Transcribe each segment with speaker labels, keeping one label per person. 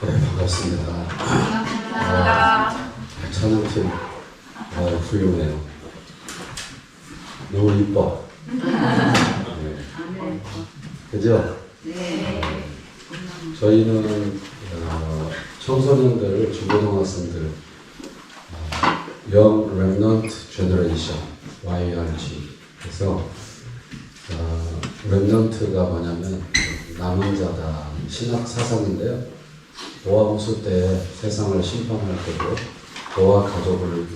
Speaker 1: 네, 반갑습니다.
Speaker 2: 반갑습니다.
Speaker 1: 찬양팀 훌륭해요. 너무 이뻐. 네. 그죠?
Speaker 2: 네.
Speaker 1: 저희는 청소년들, 중고등학생들 Young Remnant Generation YRG 그래서 렘넌트가 뭐냐면 남은 자다 신학 사상인데요. 노아 홍수 때 세상을 심판할 때도 노아 가족을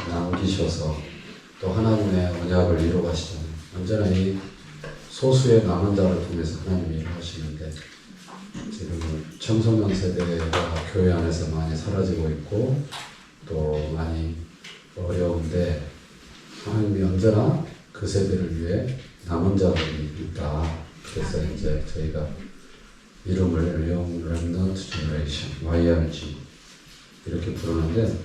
Speaker 1: 남기셔서 또 하나님의 언약을 이루어 가시잖아요. 언제나 이 소수의 남은 자를 통해서 하나님이 일하시는데 지금 청소년 세대가 교회 안에서 많이 사라지고 있고 또 많이 어려운데 하나님이 언제나 그 세대를 위해 남은 자들이 있다. 그래서 이제 저희가 이름을 Young Remnant Generation YRG 이렇게 부르는데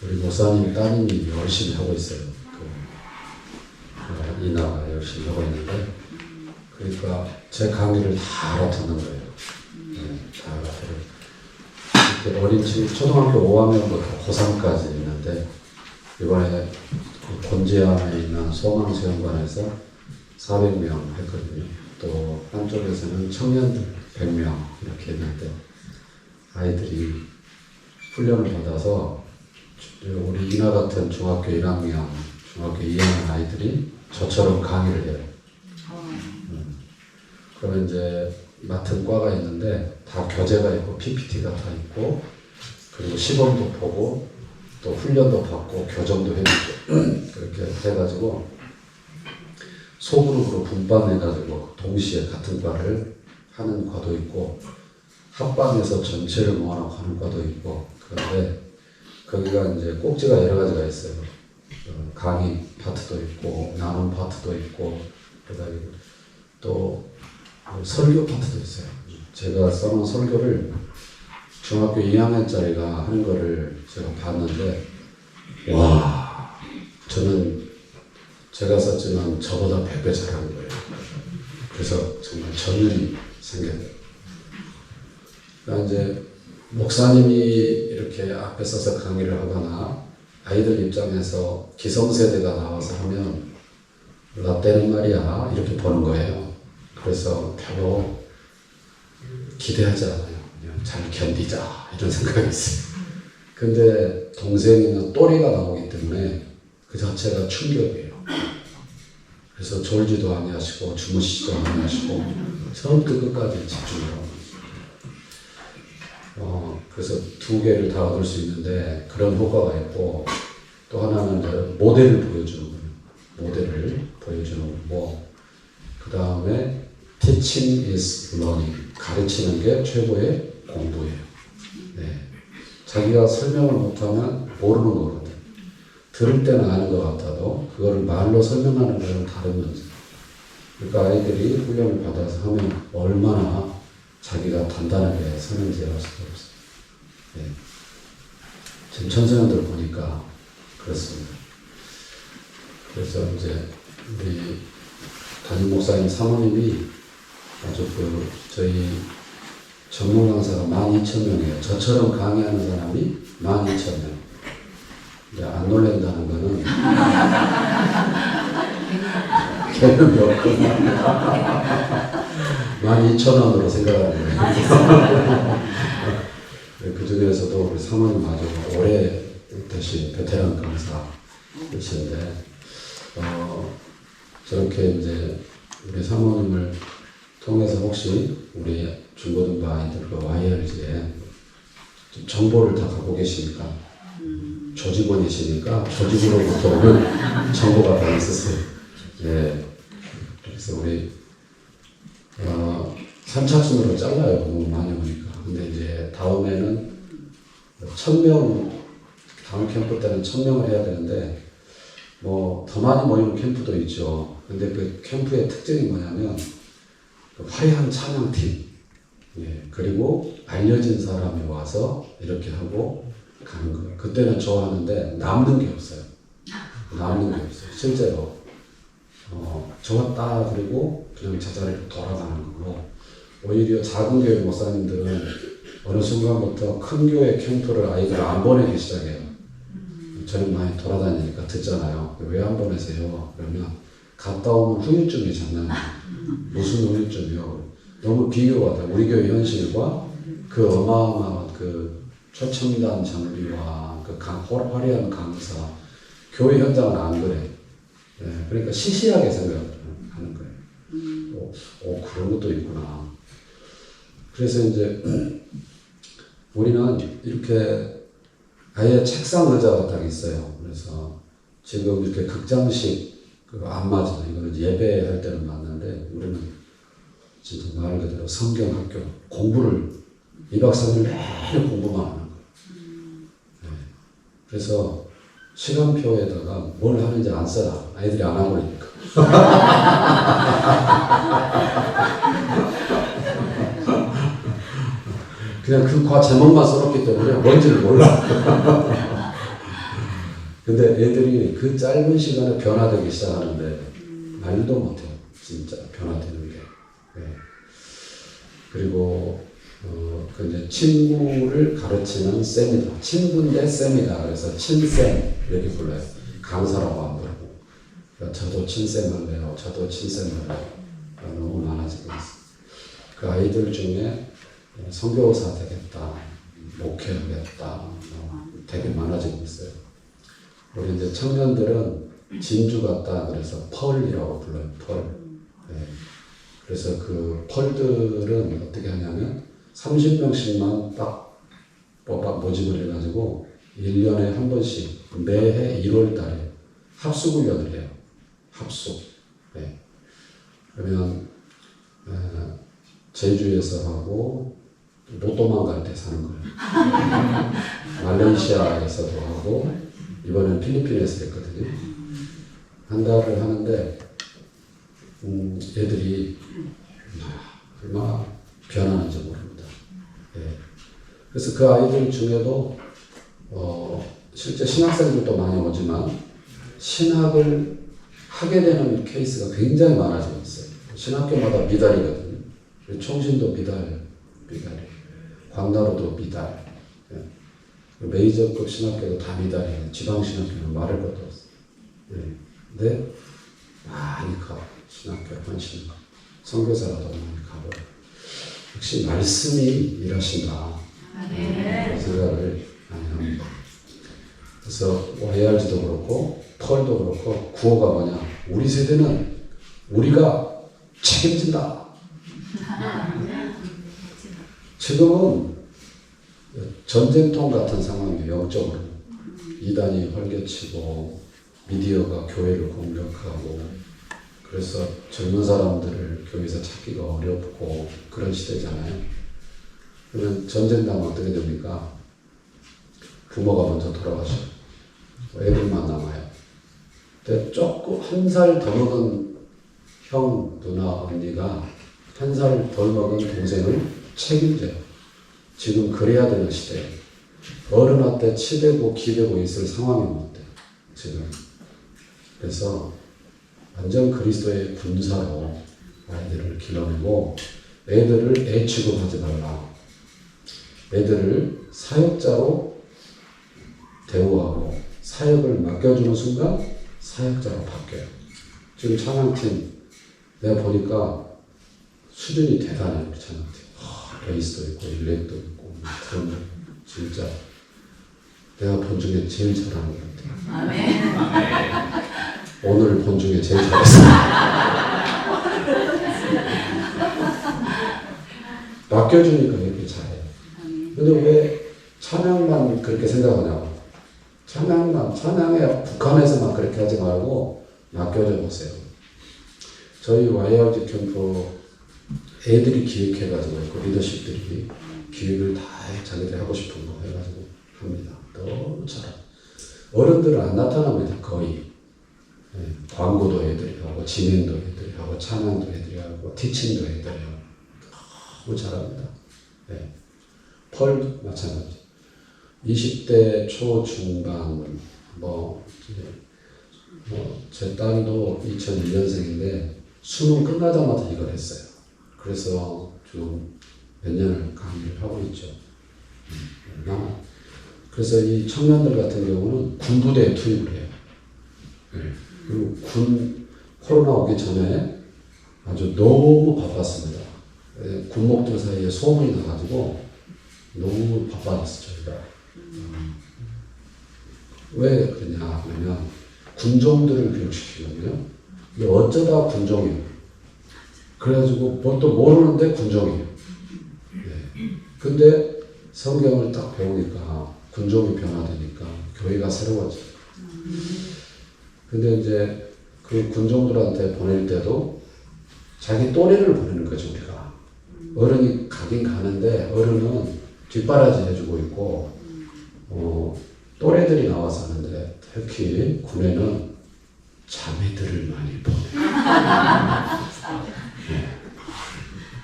Speaker 1: 우리 목사님 따님이 열심히 하고 있어요. 이나가 열심히 하고 있는데 그러니까 제 강의를 다 알아듣는 거예요. 네, 다 알아들어요. 어린 친구 초등학교 5학년부터 고3까지 있는데 이번에 곤지암에 있는 소망수영관에서 400명 했거든요. 또 한쪽에서는 청년들 100명 이렇게 했는데 아이들이 훈련을 받아서 우리 이나 같은 중학교 1학년, 중학교 2학년 아이들이 저처럼 강의를 해요. 그러면 이제 맡은 과가 있는데 다 교재가 있고 PPT가 다 있고 그리고 시범도 보고 또 훈련도 받고 교정도 해주고 그렇게 해가지고 소그룹으로 분반해가지고 동시에 같은 과를 하는 과도 있고 합반에서 전체를 모아놓고 하는 과도 있고 그런데 거기가 이제 꼭지가 여러 가지가 있어요. 강의 파트도 있고 나눔 파트도 있고 그다음에 또 설교 파트도 있어요. 제가 써놓은 설교를 중학교 2학년짜리가 하는 거를 제가 봤는데 와 저는 제가 썼지만 저보다 100배 잘하는 거예요. 그래서 정말 전율이 생겨요. 그러니까 이제 목사님이 이렇게 앞에 서서 강의를 하거나 아이들 입장에서 기성세대가 나와서 하면 라떼는 말이야 이렇게 보는 거예요. 그래서 별로 기대하지 않아요. 그냥 잘 견디자 이런 생각이 있어요. 근데 동생이나 또래가 나오기 때문에 그 자체가 충격이에요. 그래서 졸지도 아니하시고 주무시지도 아니하시고 처음부터 끝까지 집중을 하고 그래서 두 개를 다 얻을 수 있는데 그런 효과가 있고 또 하나는 이제 모델을 보여주는 거예요. 모델을 보여주는 거고 그 다음에 teaching is learning 가르치는 게 최고의 공부예요. 네. 자기가 설명을 못하면 모르는 거거든. 들을 때는 아는 것 같아도 그거를 말로 설명하는 거는 다른 문제. 그러니까 아이들이 훈련을 받아서 하면 얼마나 자기가 단단하게 서는지 알 수가 없어요. 네. 지금 청소년들 보니까 그렇습니다. 그래서 이제 우리 담임 목사님 사모님이 아주 저희 전문 강사가 12,000명이에요. 저처럼 강의하는 사람이 12,000명. 이제 안 놀란다는 거는 개념이 없구나. 12,000원으로 생각하는 거예요. 그 중에서도 우리 사모님 아주 오래 되신 베테랑 강사이신데 저렇게 이제 우리 사모님을 통해서 혹시 우리 중고등부 아이들과 YRG에 좀 정보를 다 갖고 계시니까 조직원이시니까 조직으로부터 오는 정보가 다 있으세요. 예. 그래서 우리 선착순으로 잘라요. 너무 많이 오니까. 근데 이제 다음에는 1,000명 다음 캠프 때는 1,000명을 해야 되는데 뭐 더 많이 모이는 캠프도 있죠. 근데 그 캠프의 특징이 뭐냐면 그 화려한 찬양팀 예. 그리고 알려진 사람이 와서 이렇게 하고 가는 거예요. 그때는 좋아하는데 남는 게 없어요. 남는 게 없어요. 실제로 좋았다 그리고 그냥 제자리로 돌아가는 거고 오히려 작은 교회 목사님들은 어느 순간부터 큰 교회 캠프를 아이들 안 보내기 시작해요. 저는 많이 돌아다니니까 듣잖아요. 왜 안 보내세요? 그러면 갔다 오면 후유증이 장난 아니에요. 무슨 후유증이요? 너무 비교가 돼. 우리 교회 현실과 그 어마어마한 그 초첨단 장비와 그 화려한 강사, 교회 현장은 안 그래. 네, 그러니까 시시하게 생각을 하는 거예요. 그런 것도 있구나. 그래서 이제 우리는 이렇게 아예 책상 의자가 딱 있어요. 그래서 지금 이렇게 극장식 안 맞아. 이거는 예배할 때는 맞는데 우리는 진짜 말 그대로 성경학교 공부를 2박 3일 매일 공부만 하는 거예요. 네. 그래서 시간표에다가 뭘 하는지 안 써라. 아이들이 안 하고 그러니까. 그냥 그 과 제목만 써놓기 때문에 뭔지를 몰라. 근데 애들이 그 짧은 시간에 변화되기 시작하는데 말도 못해요. 진짜 변화되는 게. 네. 그리고 그 이제 친구를 가르치는 쌤이다. 친구인데 쌤이다. 그래서 친쌤 이렇게 불러요. 강사라고 안 부르고. 그러니까 저도 친쌤 할래요. 저도 친쌤 할래요. 너무 많아지고 있어요. 그 아이들 중에 선교사 되겠다, 목회하겠다, 되게 많아지고 있어요. 우리 이제 청년들은 진주 같다 그래서 펄이라고 불러요. 펄. 네. 그래서 그 펄들은 어떻게 하냐면 30명씩만 딱 뽑아 모집을 해가지고 1년에 한 번씩 매해 1월 달에 합숙훈련을 해요. 합숙. 네. 그러면 제주에서 하고 못 도망갈 때 사는 거예요. 말레이시아에서도 하고 이번엔 필리핀에서 했거든요. 한 달을 하는데 애들이 얼마나 변하는지 모릅니다. 예. 그래서 그 아이들 중에도 실제 신학생들도 많이 오지만 신학을 하게 되는 케이스가 굉장히 많아지고 있어요. 신학교마다 미달이거든요. 총신도 미달. 광나루도 미달. 예. 메이저급 신학교도 다 미달이에요. 지방 신학교는 말할 것도 없어요. 예. 근데 많이 가. 신학교 헌신. 선교사라도 많이 가버려. 역시 말씀이 일하신다. 그런 생각을 많이 합니다. 그래서 YRG도 그렇고 펄도 그렇고 구호가 뭐냐. 우리 세대는 우리가 책임진다. 지금은 전쟁통 같은 상황이에요. 영적으로. 이단이 활개치고 미디어가 교회를 공격하고 그래서 젊은 사람들을 교회에서 찾기가 어렵고 그런 시대잖아요. 그러면 전쟁 나면 어떻게 됩니까? 부모가 먼저 돌아가셔요. 애들만 남아요. 근데 조금 한 살 더 먹은 형, 누나, 언니가 한 살 덜 먹은 동생을 책임져요. 지금 그래야 되는 시대예요. 어른한테 치대고 기대고 있을 상황이 못 돼요. 지금. 그래서 완전 그리스도의 군사로 아이들을 길러내고 애들을 애 취급하지 말라. 애들을 사역자로 대우하고 사역을 맡겨주는 순간 사역자로 바뀌어요. 지금 찬양팀 내가 보니까 수준이 대단해요. 우리 찬양팀. 베이스도 있고 일렉도 있고 드럼 진짜 내가 본 중에 제일 잘하는 것 같아요. 아멘. 오늘 본 중에 제일 잘했어요. 맡겨주니까 이렇게 잘해요. 근데 왜 찬양만 그렇게 생각하냐고. 찬양에 북한에서만 그렇게 하지 말고 맡겨줘 보세요. 저희 YRG 캠프 애들이 기획해가지고 그 리더십들이 기획을 다 자기들이 하고 싶은 거 해가지고 합니다. 너무 잘하고 어른들은 안 나타납니다. 거의. 네, 광고도 애들이 하고 진행도 애들이 하고 찬양도 애들이 하고 티칭도 애들이 하고 너무 잘합니다. 네. 펄도 마찬가지. 20대 초중반 제 딸도 2001년생인데 수능 끝나자마자 이걸 했어요. 그래서 좀 몇 년을 강의를 하고 있죠. 그래서 이 청년들 같은 경우는 군부대에 투입을 해요. 그리고 코로나 오기 전에 아주 너무 바빴습니다. 군목들 사이에 소문이 나가지고 너무 바빴어요, 저희가. 왜 그러냐 하면 군종들을 교육시키거든요. 이게 어쩌다 군종이에요. 그래가지고 뭣도 모르는데 군종이에요. 근데 성경을 딱 배우니까 군종이 변화되니까 교회가 새로워져요. 근데 이제 그 군종들한테 보낼 때도 자기 또래를 보내는 거죠, 우리가. 어른이 가긴 가는데 어른은 뒷바라지 해주고 있고, 또래들이 나와서 하는데 특히 군에는 자매들을 많이 보내요.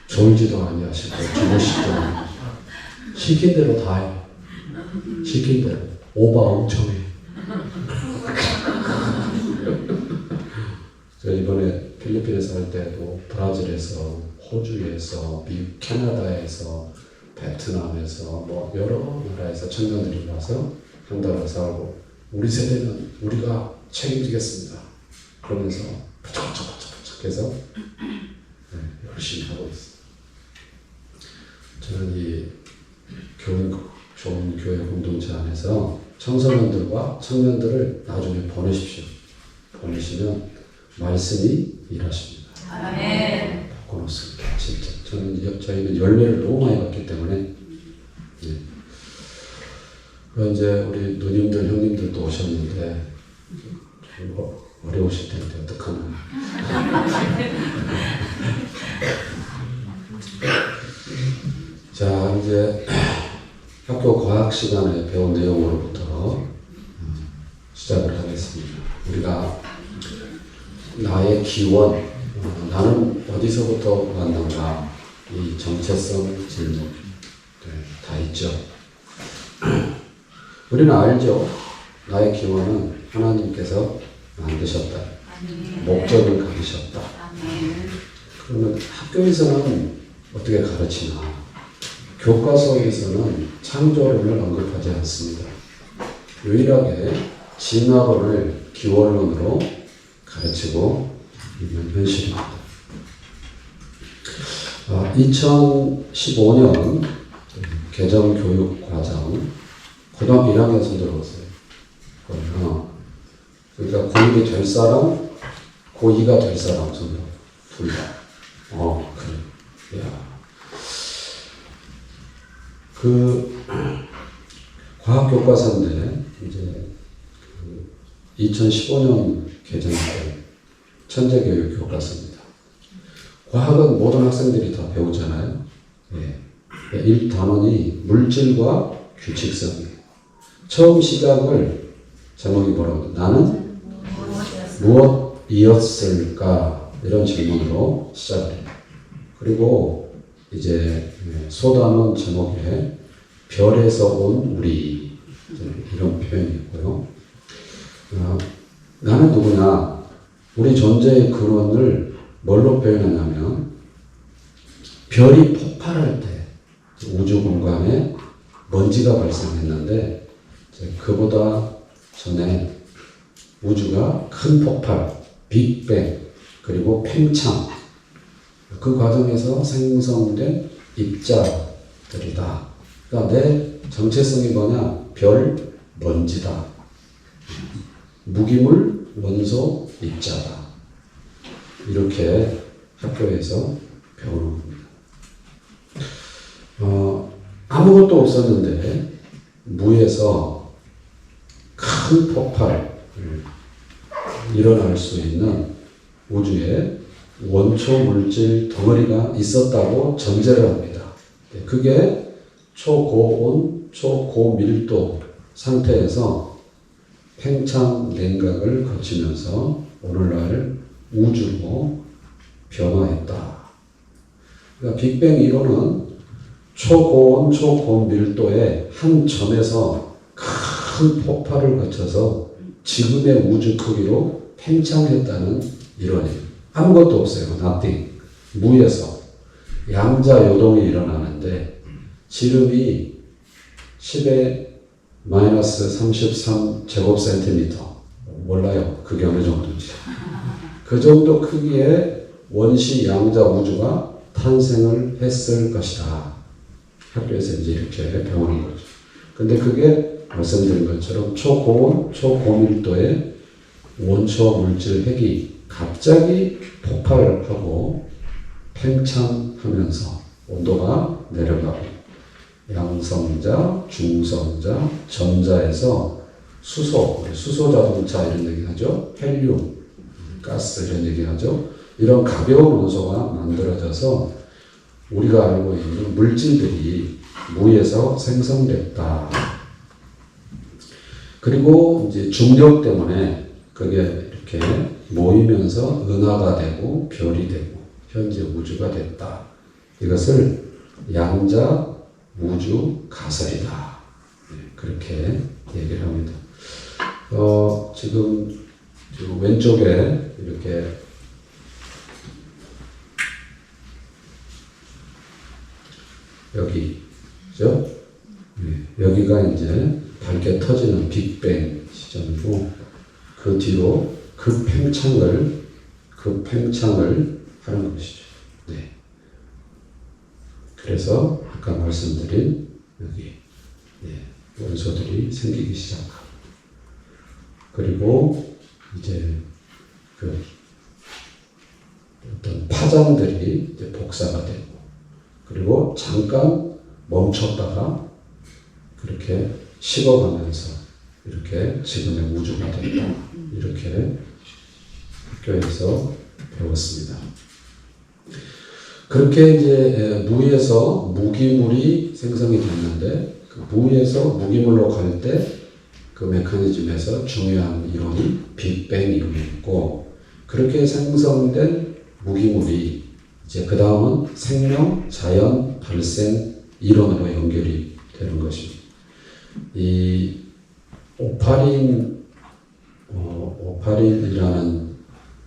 Speaker 1: 졸지도 아니하시고 주무시지도 아니하시고 시킨 대로 다 해요. 시킨 대로. 오바 엄청 해. 저 이번에 필리핀에서 할 때도 브라질에서, 호주에서, 미국, 캐나다에서, 베트남에서 뭐 여러 나라에서 청년들이 와서 한 달을 살고 우리 세대는 우리가 책임지겠습니다. 그러면서 부쩍부쩍 해서 열심히 하고 있어요. 저는 이 좋은 교회 공동체 안에서 청소년들과 청년들을 나중에 보내십시오. 보내시면 말씀이 일하십니다.
Speaker 2: 아멘.
Speaker 1: 바꿔놓습니다. 진짜. 저희는 열매를 너무 많이 받기 때문에. 그리고 이제 우리 누님들, 형님들도 오셨는데, 좀 어려우실 텐데, 어떡하나. 자, 이제 학교 과학 시간에 배운 내용으로부터 시작을 하겠습니다. 우리가 나의 기원, 나는 어디서부터 왔는가, 이 정체성 질문 다 있죠. 우리는 알죠. 나의 기원은 하나님께서 만드셨다. 목적을 가지셨다. 그러면 학교에서는 어떻게 가르치나? 교과서에서는 창조론을 언급하지 않습니다. 유일하게 진화론을 기원론으로 가르치고 있는 현실입니다. 2015년 개정교육과정 고등학교 1학년 선 들어갔어요. 그러니까 고1이 될 사람, 고2가 될 사람 손 들어. 둘 다. 그래. 야. 과학교과서인데, 이제, 2015년 개정된 천재교육 교과서입니다. 과학은 모든 학생들이 다 배우잖아요. 일 단원이 물질과 규칙성이에요. 처음 시작을 제목이 뭐라고? 나는 무엇이었을까? 이런 질문으로 시작을 해요. 그리고 이제 소단원 제목에 별에서 온 우리 이런 표현이 있고요. 나는 누구냐? 우리 존재의 근원을 뭘로 표현하냐면 별이 폭발할 때 우주 공간에 먼지가 발생했는데 그보다 전에 우주가 큰 폭발, 빅뱅, 그리고 팽창, 그 과정에서 생성된 입자들이다. 그러니까 내 정체성이 뭐냐? 별, 먼지다. 무기물, 원소, 입자다. 이렇게 학교에서 배우는 겁니다. 아무것도 없었는데 무에서 큰 폭발을 일어날 수 있는 우주에 원초 물질 덩어리가 있었다고 전제를 합니다. 그게 초고온, 초고밀도 상태에서 팽창 냉각을 거치면서 오늘날 우주로 변화했다. 그러니까 빅뱅 이론은 초고온, 초고밀도의 한 점에서 큰 폭발을 거쳐서 지금의 우주 크기로 팽창했다는 이론이에요. 아무것도 없어요. nothing. 무에서. 양자 요동이 일어나는데 지름이 10의 마이너스 33 제곱센티미터 몰라요. 그게 어느 정도인지. 그 정도 크기의 원시 양자 우주가 탄생을 했을 것이다. 학교에서 이제 이렇게 배우는 거죠. 근데 그게 말씀드린 것처럼 초고온, 초고밀도의 원초 물질 핵이 갑자기 폭발을 하고 팽창하면서 온도가 내려가고 양성자, 중성자, 전자에서 수소 자동차 이런 얘기 하죠. 헬륨, 가스 이런 얘기 하죠. 이런 가벼운 원소가 만들어져서 우리가 알고 있는 물질들이 무에서 생성됐다. 그리고 이제 중력 때문에 그게 이렇게 모이면서 은하가 되고 별이 되고 현재 우주가 됐다. 이것을 양자 우주 가설이다. 그렇게 얘기를 합니다. 지금 왼쪽에 이렇게 여기죠? 여기가 이제 밝게 터지는 빅뱅 시점이고 그 뒤로 팽창을 하는 것이죠. 네. 그래서 아까 말씀드린 여기 원소들이 생기기 시작하고 그리고 이제 그 어떤 파장들이 이제 복사가 되고 그리고 잠깐 멈췄다가 그렇게 식어가면서 이렇게 지금의 우주가 된다. 이렇게 학교에서 배웠습니다. 그렇게 이제 무에서 무기물이 생성이 됐는데 그 무에서 무기물로 갈 때 그 메커니즘에서 중요한 이론이 빅뱅 이론이었고 그렇게 생성된 무기물이 이제 그 다음은 생명, 자연, 발생 이론으로 연결이 되는 것입니다. 이 오파린이라는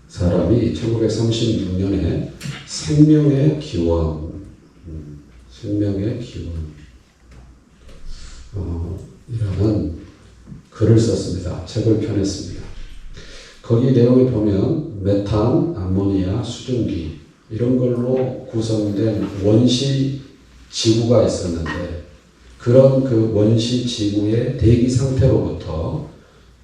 Speaker 1: 사람이 1936년에 생명의 기원 이라는 글을 썼습니다. 책을 펴냈습니다. 거기 내용에 보면 메탄, 암모니아, 수증기 이런 걸로 구성된 원시 지구가 있었는데 그런 그 원시 지구의 대기 상태로부터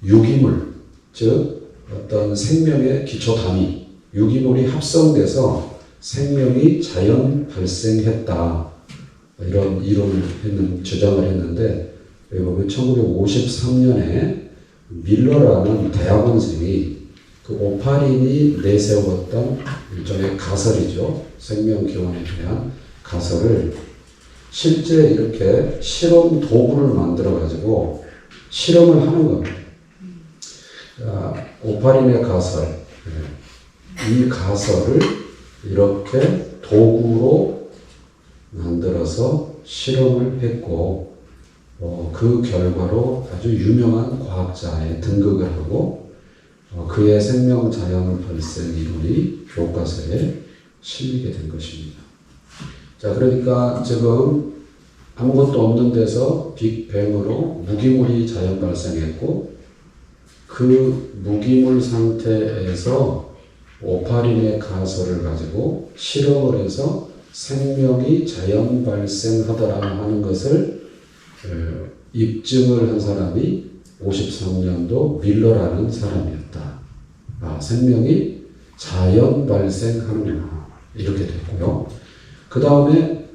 Speaker 1: 유기물, 즉 어떤 생명의 기초 단위, 유기물이 합성돼서 생명이 자연 발생했다. 이런 이론을 주장을 했는데 여기 보면 1953년에 밀러라는 대학원생이 그 오파린이 내세웠던 일종의 가설이죠. 생명 기원에 대한 가설을 실제 이렇게 실험 도구를 만들어 가지고 실험을 하는 겁니다. 오파린의 가설, 이 가설을 이렇게 도구로 만들어서 실험을 했고 그 결과로 아주 유명한 과학자에 등극을 하고 그의 생명 자연 발생 이론이 교과서에 실리게 된 것입니다. 자, 그러니까 지금 아무것도 없는 데서 빅뱅으로 무기물이 자연 발생했고 그 무기물 상태에서 오파린의 가설을 가지고 실험을 해서 생명이 자연 발생하더라 하는 것을 입증을 한 사람이 53년도 밀러라는 사람이었다. 생명이 자연 발생하는구나. 이렇게 됐고요. 그 다음에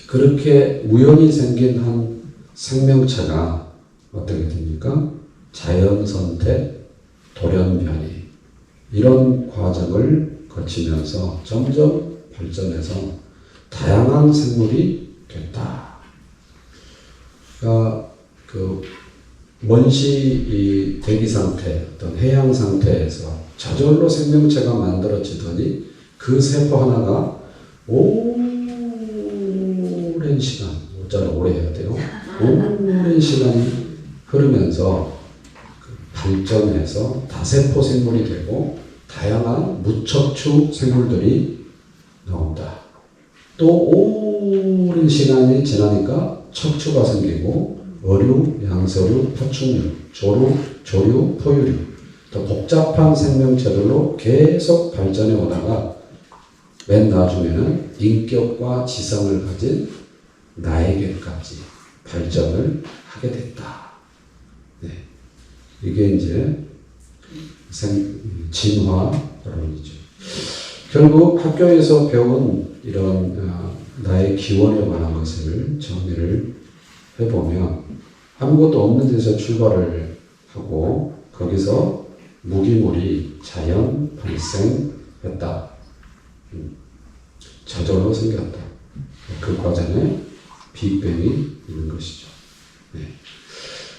Speaker 1: 그렇게 우연히 생긴 한 생명체가 어떻게 됩니까? 자연 선택, 돌연변이 이런 과정을 거치면서 점점 발전해서 다양한 생물이 됐다. 그러니까 그 원시 이 대기 상태, 어떤 해양 상태에서 저절로 생명체가 만들어지더니 그 세포 하나가 오랜 시간, 오자로 오래 해야 돼요. 오랜 시간이 흐르면서 발전해서 다세포 생물이 되고 다양한 무척추 생물들이 나온다. 또 오랜 시간이 지나니까 척추가 생기고 어류, 양서류, 파충류, 조류, 포유류 더 복잡한 생명체들로 계속 발전해 오다가 맨 나중에는 인격과 지성을 가진 나에게까지 발전을 하게 됐다. 네. 이게 이제 진화론이죠. 결국 학교에서 배운 이런 나의 기원에 관한 것을 정리를 해보면 아무것도 없는 데서 출발을 하고 거기서 무기물이 자연 발생했다. 저절로 생겼다. 그 과정에 빅뱅이 있는 것이죠. 네.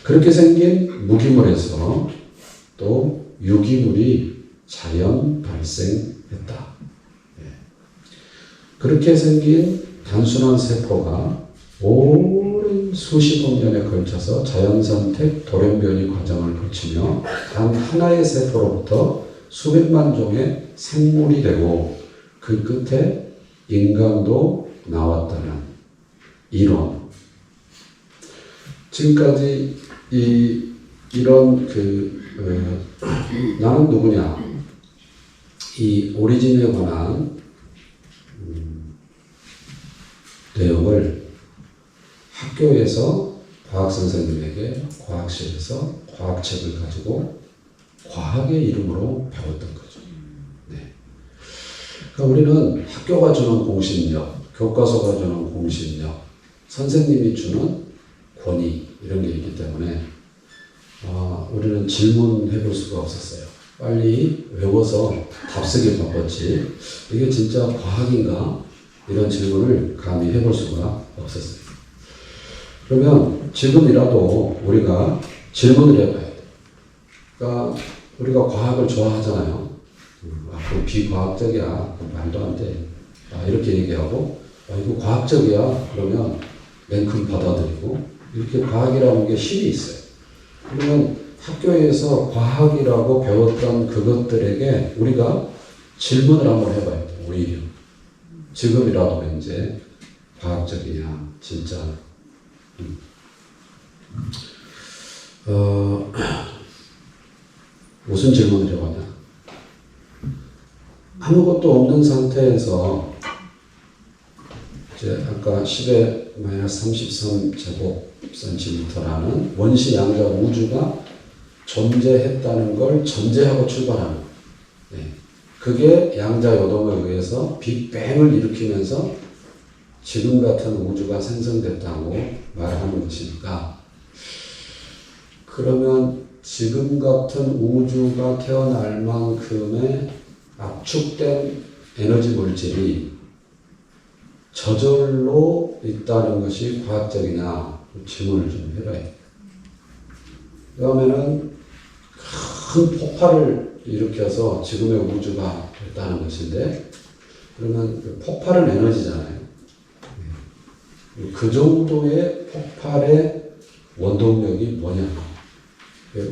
Speaker 1: 그렇게 생긴 무기물에서 또 유기물이 자연 발생했다. 네. 그렇게 생긴 단순한 세포가 오랜 수십억 년에 걸쳐서 자연선택, 돌연변이 과정을 거치며 단 하나의 세포로부터 수백만 종의 생물이 되고 그 끝에 인간도 나왔다는 이론. 지금까지 이런 나는 누구냐 이 오리진에 관한 내용을 학교에서 과학 선생님에게 과학실에서 과학책을 가지고 과학의 이름으로 배웠던 거죠. 네. 그러니까 우리는 학교가 주는 공신력, 교과서가 주는 공신력, 선생님이 주는 권위 이런 게 있기 때문에 우리는 질문해 볼 수가 없었어요. 빨리 외워서 답쓰기 바빴지 이게 진짜 과학인가 이런 질문을 감히 해볼 수가 없었어요. 그러면 지금이라도 우리가 질문을 해봐야 돼. 그러니까 우리가 과학을 좋아하잖아요. 그거 비과학적이야. 말도 안 돼. 이렇게 얘기하고 이거 과학적이야. 그러면 냉큼 받아들이고 이렇게 과학이라는 게 힘이 있어요. 그러면 학교에서 과학이라고 배웠던 그것들에게 우리가 질문을 한번 해봐야 돼. 오히려 지금이라도 이제 과학적이냐 진짜 무슨 질문을 해봤냐? 아무것도 없는 상태에서 이제 아까 10의 -33제곱센티미터라는 원시 양자 우주가 존재했다는 걸 전제하고 출발하는 거예요. 네. 그게 양자 요동에 의해서 빅뱅을 일으키면서 지금 같은 우주가 생성됐다고 말하는 것이니까 그러면 지금 같은 우주가 태어날 만큼의 압축된 에너지 물질이 저절로 있다는 것이 과학적이냐 질문을 좀 해봐야 돼요. 그러면은 큰 폭발을 일으켜서 지금의 우주가 됐다는 것인데 그러면 그 폭발은 에너지잖아요. 그 정도의 폭발의 원동력이 뭐냐?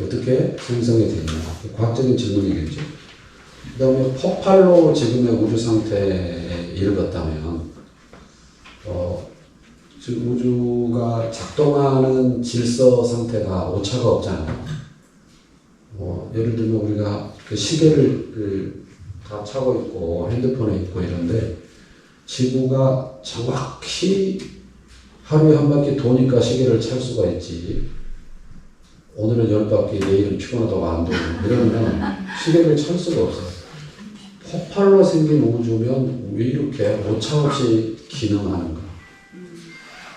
Speaker 1: 어떻게 생성이 되냐? 과학적인 질문이겠죠. 그 다음에 폭발로 지금의 우주 상태에 이르렀다면 지금 우주가 작동하는 질서 상태가 오차가 없잖아요. 예를 들면 우리가 그 시계를 다 차고 있고 핸드폰에 있고 이런데 지구가 정확히 하루에 한 바퀴 도니까 시계를 찰 수가 있지. 오늘은 10바퀴, 내일은 피곤하다고 안 도고 이러면 시계를 찰 수가 없어요. 폭발로 생긴 우주면 왜 이렇게 오차 없이 기능하는가?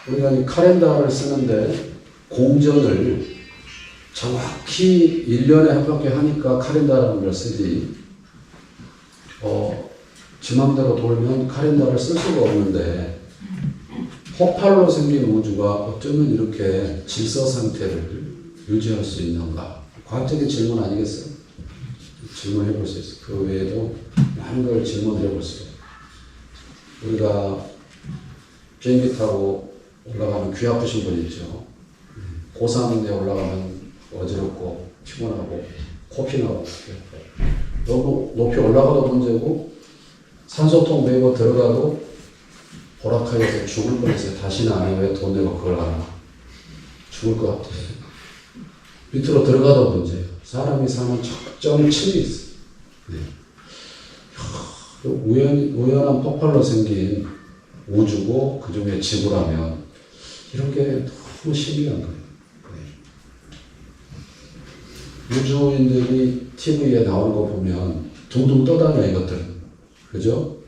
Speaker 1: 우리가 이 카렌다를 쓰는데 공전을 정확히 1년에 한 바퀴 하니까 카렌다라는 걸 쓰지. 지 맘대로 돌면 카렌다를 쓸 수가 없는데 폭발로 생긴 우주가 어쩌면 이렇게 질서 상태를 유지할 수 있는가? 과학적인 질문 아니겠어요? 질문해 볼 수 있어요. 그 외에도 많은 걸 질문해 볼 수 있어요. 우리가 비행기 타고 올라가면 귀 아프신 분 있죠. 고산에 올라가면 어지럽고 피곤하고 코피나고 너무 높이 올라가도 문제고 산소통 메고 들어가도 보라카이에서 죽을 뻔했어요. 다시는 안 해. 왜 돈 내고 그걸 하나. 죽을 것 같아. 밑으로 들어가도 문제예요. 사람이 사는 적정 층이 있어요. 네. 우연한 폭발로 생긴 우주고 그 중에 지구라면 이런 게 너무 신기한 거예요. 네. 우주인들이 TV에 나오는 거 보면 둥둥 떠다녀 이것들은. 그죠?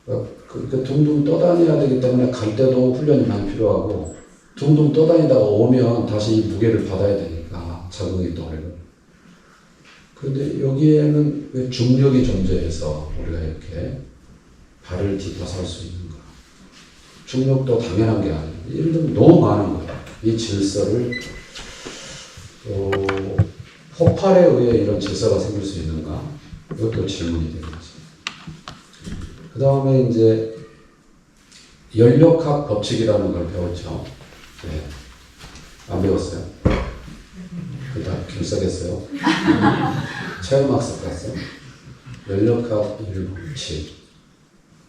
Speaker 1: 그 둥둥 떠다녀야 되기 때문에 갈 때도 훈련이 많이 필요하고 둥둥 떠다니다가 오면 다시 이 무게를 받아야 되니까 적응이 또 어려워요. 그런데 여기에는 왜 중력이 존재해서 우리가 이렇게 발을 딛고 살 수 있는 거야. 중력도 당연한 게 아니에요. 예를 들면 너무 많은 거야. 이 질서를 폭발에 의해 이런 질서가 생길 수 있는가? 이것도 질문이 되는 거죠. 그 다음에 이제 연력학 법칙이라는 걸 배웠죠. 네. 안 배웠어요? 그다 결석했어요. 체험학습 갔어요. 연력학 1법칙,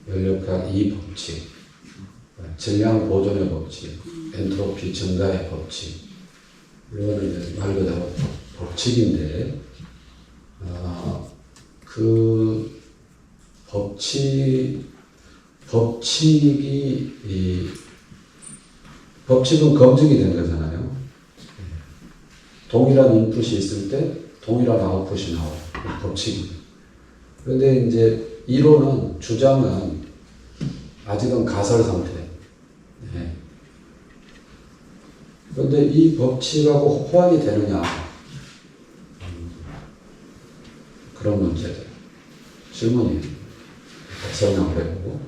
Speaker 1: 연력학 2법칙, 질량 보존의 법칙, 엔트로피 증가의 법칙. 이거는 이제 말 그대로 법칙인데, 그 법칙은 검증이 된 거잖아요. 동일한 인풋이 있을 때 동일한 아웃풋이 나와요. 법칙이. 그런데 이제 이론은, 주장은 아직은 가설 상태. 네. 그런데 이 법칙하고 호환이 되느냐. 그런 문제들. 질문이에요. 설명을 해보고.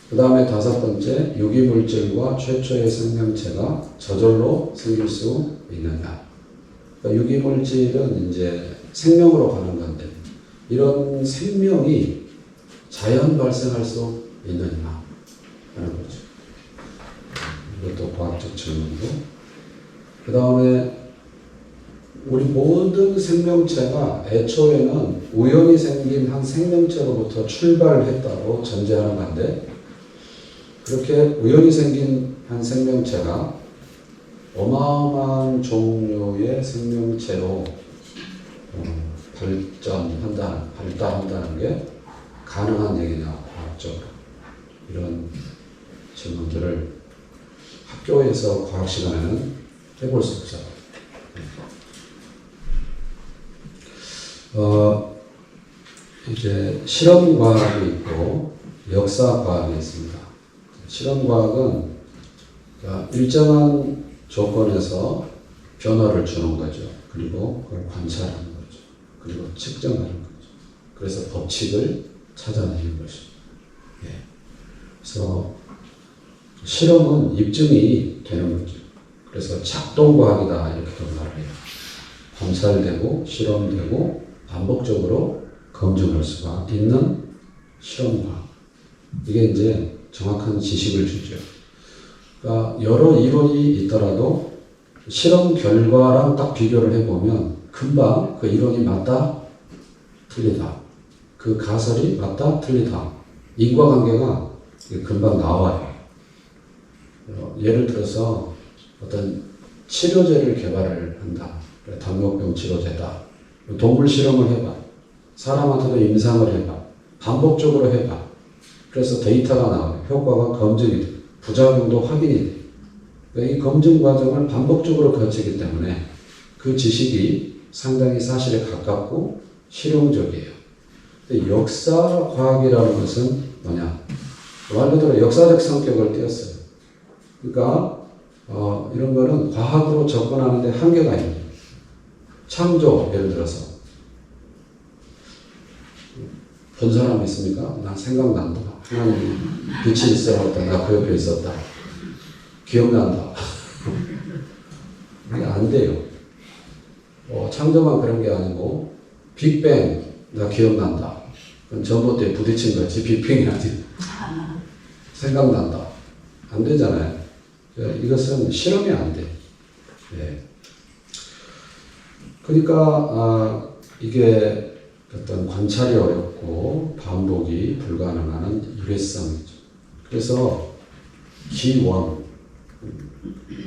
Speaker 1: 그 다음에 5번째, 유기물질과 최초의 생명체가 저절로 생길 수 있느냐. 그러니까 유기물질은 이제 생명으로 가는 건데, 이런 생명이 자연 발생할 수 있느냐 하는 거죠. 이것도 과학적 질문이고. 그 다음에 우리 모든 생명체가 애초에는 우연히 생긴 한 생명체로부터 출발했다고 전제하는 건데, 그렇게 우연히 생긴 한 생명체가 어마어마한 종류의 생명체로 발달한다는 게 가능한 얘기냐, 과학적으로. 이런 질문들을 학교에서 과학 시간에는 해볼 수 없죠. 이제 실험과학이 있고 역사과학이 있습니다. 실험과학은 일정한 조건에서 변화를 주는 거죠. 그리고 그걸 관찰하는 거죠. 그리고 측정하는 거죠. 그래서 법칙을 찾아내는 것입니다. 예. 그래서 실험은 입증이 되는 거죠. 그래서 작동과학이다 이렇게도 말을 해요. 관찰되고 실험되고 반복적으로 검증할 수가 있는 실험과학. 이게 이제 정확한 지식을 주죠. 그러니까 여러 이론이 있더라도 실험 결과랑 딱 비교를 해보면 금방 그 이론이 맞다, 틀리다. 그 가설이 맞다, 틀리다. 인과관계가 금방 나와요. 예를 들어서 어떤 치료제를 개발을 한다. 당뇨병 치료제다. 동물 실험을 해봐. 사람한테도 임상을 해봐. 반복적으로 해봐. 그래서 데이터가 나와요. 효과가 검증이 돼. 부작용도 확인이 돼. 그러니까 이 검증 과정을 반복적으로 거치기 때문에 그 지식이 상당히 사실에 가깝고 실용적이에요. 근데 역사과학이라는 것은 뭐냐? 말 그대로 역사적 성격을 띄었어요. 그러니까 이런 거는 과학으로 접근하는데 한계가 있는. 창조, 예를 들어서 본 사람 있습니까? 난 생각난다. 하나님 빛이 있어왔다. 나 그 옆에 있었다. 기억난다. 이게 안 돼요. 창조만 그런 게 아니고 빅뱅 나 기억난다. 그건 전봇대에 부딪힌 거지 빅뱅이 아니지. 생각난다. 안 되잖아요. 이것은 실험이 안 돼. 예. 그러니까 이게 어떤 관찰이 어렵고 반복이 불가능한 유래성이죠. 그래서 기원.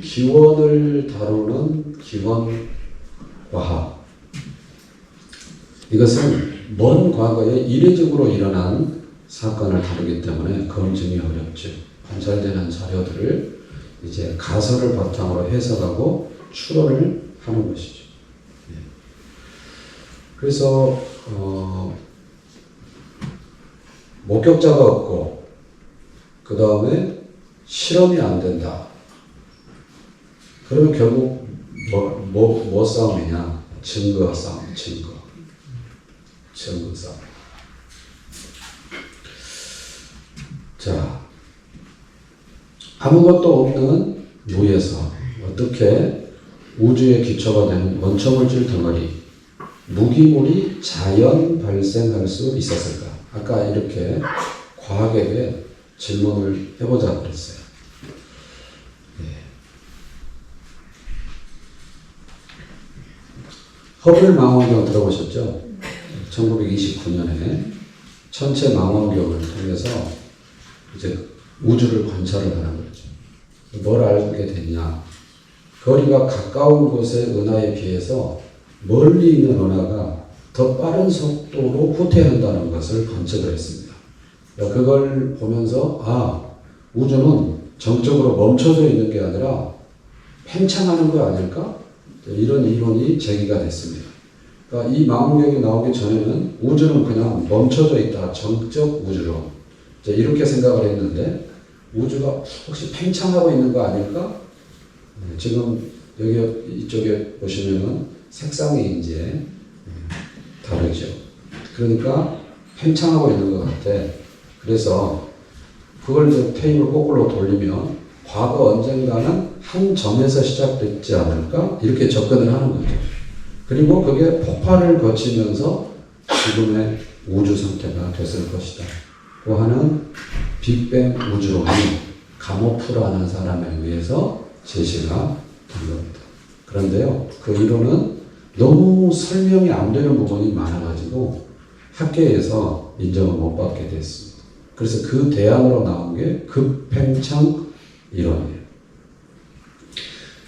Speaker 1: 기원을 다루는 기원과학. 이것은 먼 과거에 이례적으로 일어난 사건을 다루기 때문에 검증이 어렵죠. 관찰되는 자료들을 이제 가설을 바탕으로 해석하고 추론을 하는 것이죠. 그래서 목격자가 없고 그 다음에 실험이 안 된다. 그러면 결국 뭐 싸움이냐? 증거 싸움, 증거 싸움. 자, 아무것도 없는 무에서 어떻게 우주의 기초가 되는 원천물질 덩어리, 무기물이 자연 발생할 수 있었을까? 아까 이렇게 과학에게 질문을 해보자 그랬어요. 허블 망원경 들어보셨죠? 1929년에 천체 망원경을 통해서 이제 우주를 관찰을 하는 거죠. 뭘 알게 됐냐? 거리가 가까운 곳의 은하에 비해서 멀리 있는 은하가 더 빠른 속도로 후퇴한다는 것을 관측을 했습니다. 그걸 보면서 우주는 정적으로 멈춰져 있는 게 아니라 팽창하는 거 아닐까? 이런 이론이 제기가 됐습니다. 그러니까 이 망원경이 나오기 전에는 우주는 그냥 멈춰져 있다. 정적 우주론. 이렇게 생각을 했는데 우주가 혹시 팽창하고 있는 거 아닐까? 지금 여기 이쪽에 보시면은 색상이 이제 다르죠. 그러니까 팽창하고 있는 것 같아. 그래서 그걸 이제 테이블 거꾸로 돌리면 과거 언젠가는 한 점에서 시작됐지 않을까? 이렇게 접근을 하는 거죠. 그리고 그게 폭발을 거치면서 지금의 우주 상태가 됐을 것이다. 고 하는 빅뱅 우주론이 가모프라는 사람에 의해서 제시가 된 겁니다. 그런데요, 그 이론은 너무 설명이 안 되는 부분이 많아가지고 학계에서 인정을 못 받게 됐습니다. 그래서 그 대안으로 나온 게 급팽창 이론이에요.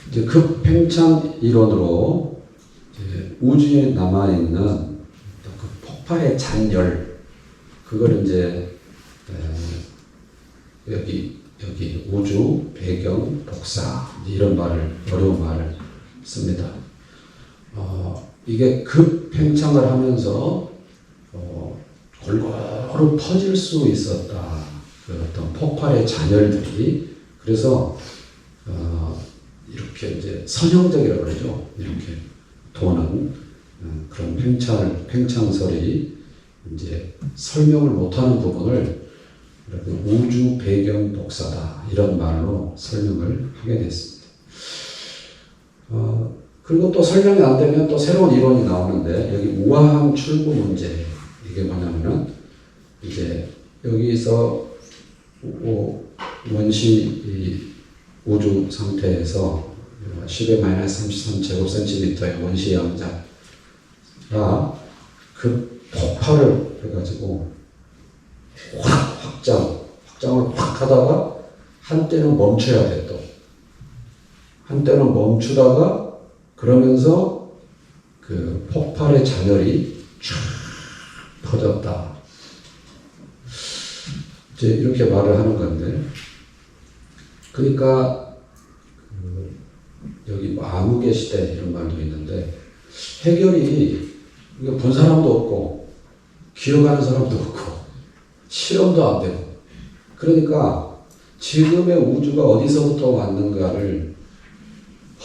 Speaker 1: 이제 급팽창 이론으로 이제 우주에 남아있는 그 폭발의 잔열, 그걸 이제 여기 우주 배경 복사 이런 말을 어려운 말을 씁니다. 이게 급팽창을 하면서 골고루 퍼질 수 있었다. 그 어떤 폭발의 잔열들이. 그래서 이렇게 이제 선형적이라고 그러죠. 이렇게 도는 그런 팽창설이 이제 설명을 못하는 부분을 우주 배경 복사다 이런 말로 설명을 하게 됐습니다. 그리고 또 설명이 안 되면 또 새로운 이론이 나오는데 여기 우아함 출구 문제, 이게 뭐냐면은 이제 여기서 원시 우주 상태에서 10-33 제곱센티미터의 원시 양자가 그 폭발을 해가지고 확장을 확 하다가 한때는 멈춰야 돼. 또 한때는 멈추다가 그러면서 그 폭발의 잔열이 쫙 퍼졌다. 이제 이렇게 말을 하는 건데, 그러니까 여기 뭐 암흑의 시대 이런 말도 있는데 해결이 본 사람도 없고 기억하는 사람도 없고 실험도 안 되고, 그러니까 지금의 우주가 어디서부터 왔는가를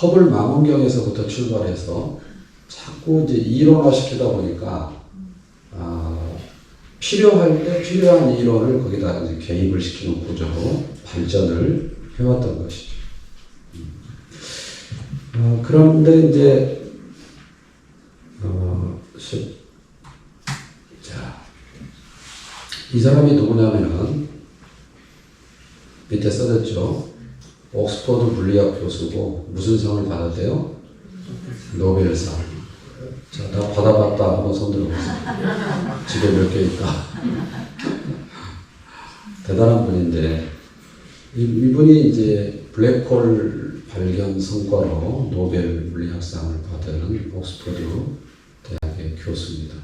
Speaker 1: 허블 망원경에서부터 출발해서 자꾸 이제 이론화 시키다 보니까 필요할 때 필요한 이론을 거기다 이제 개입을 시키는 구조로 발전을 해왔던 것이죠. 그런데 이제 이 사람이 누구냐면은 밑에 써졌죠. 옥스퍼드 물리학 교수고 무슨 상을 받았대요? 노벨상. 자, 다 받아봤다 한번 손 들어보세요. 집에 몇 개 있다. 대단한 분인데 이분이 이제 블랙홀 발견 성과로 노벨 물리학상을 받은 옥스퍼드 대학의 교수입니다.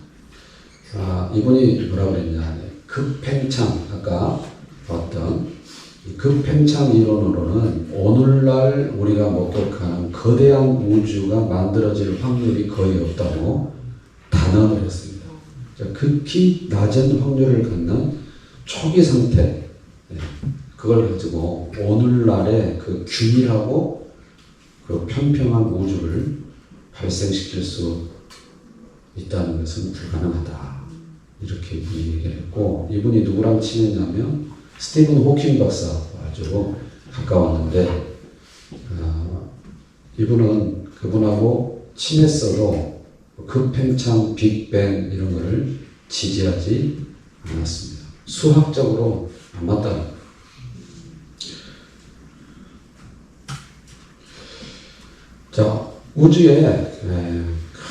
Speaker 1: 이분이 뭐라고 그랬냐. 급팽창, 아까 봤던 이 급팽창 이론으로는 오늘날 우리가 목격하는 거대한 우주가 만들어질 확률이 거의 없다고 단언을 했습니다. 극히 낮은 확률을 갖는 초기 상태, 그걸 가지고 오늘날의 그 균일하고 그 평평한 우주를 발생시킬 수 있다는 것은 불가능하다. 이렇게 이분이 얘기를 했고, 이분이 누구랑 친했냐면 스티븐 호킹 박사하고 아주 가까웠는데, 이분은 그분하고 친했어도 급팽창, 빅뱅 이런 거를 지지하지 않았습니다. 수학적으로 안 맞다. 자, 우주에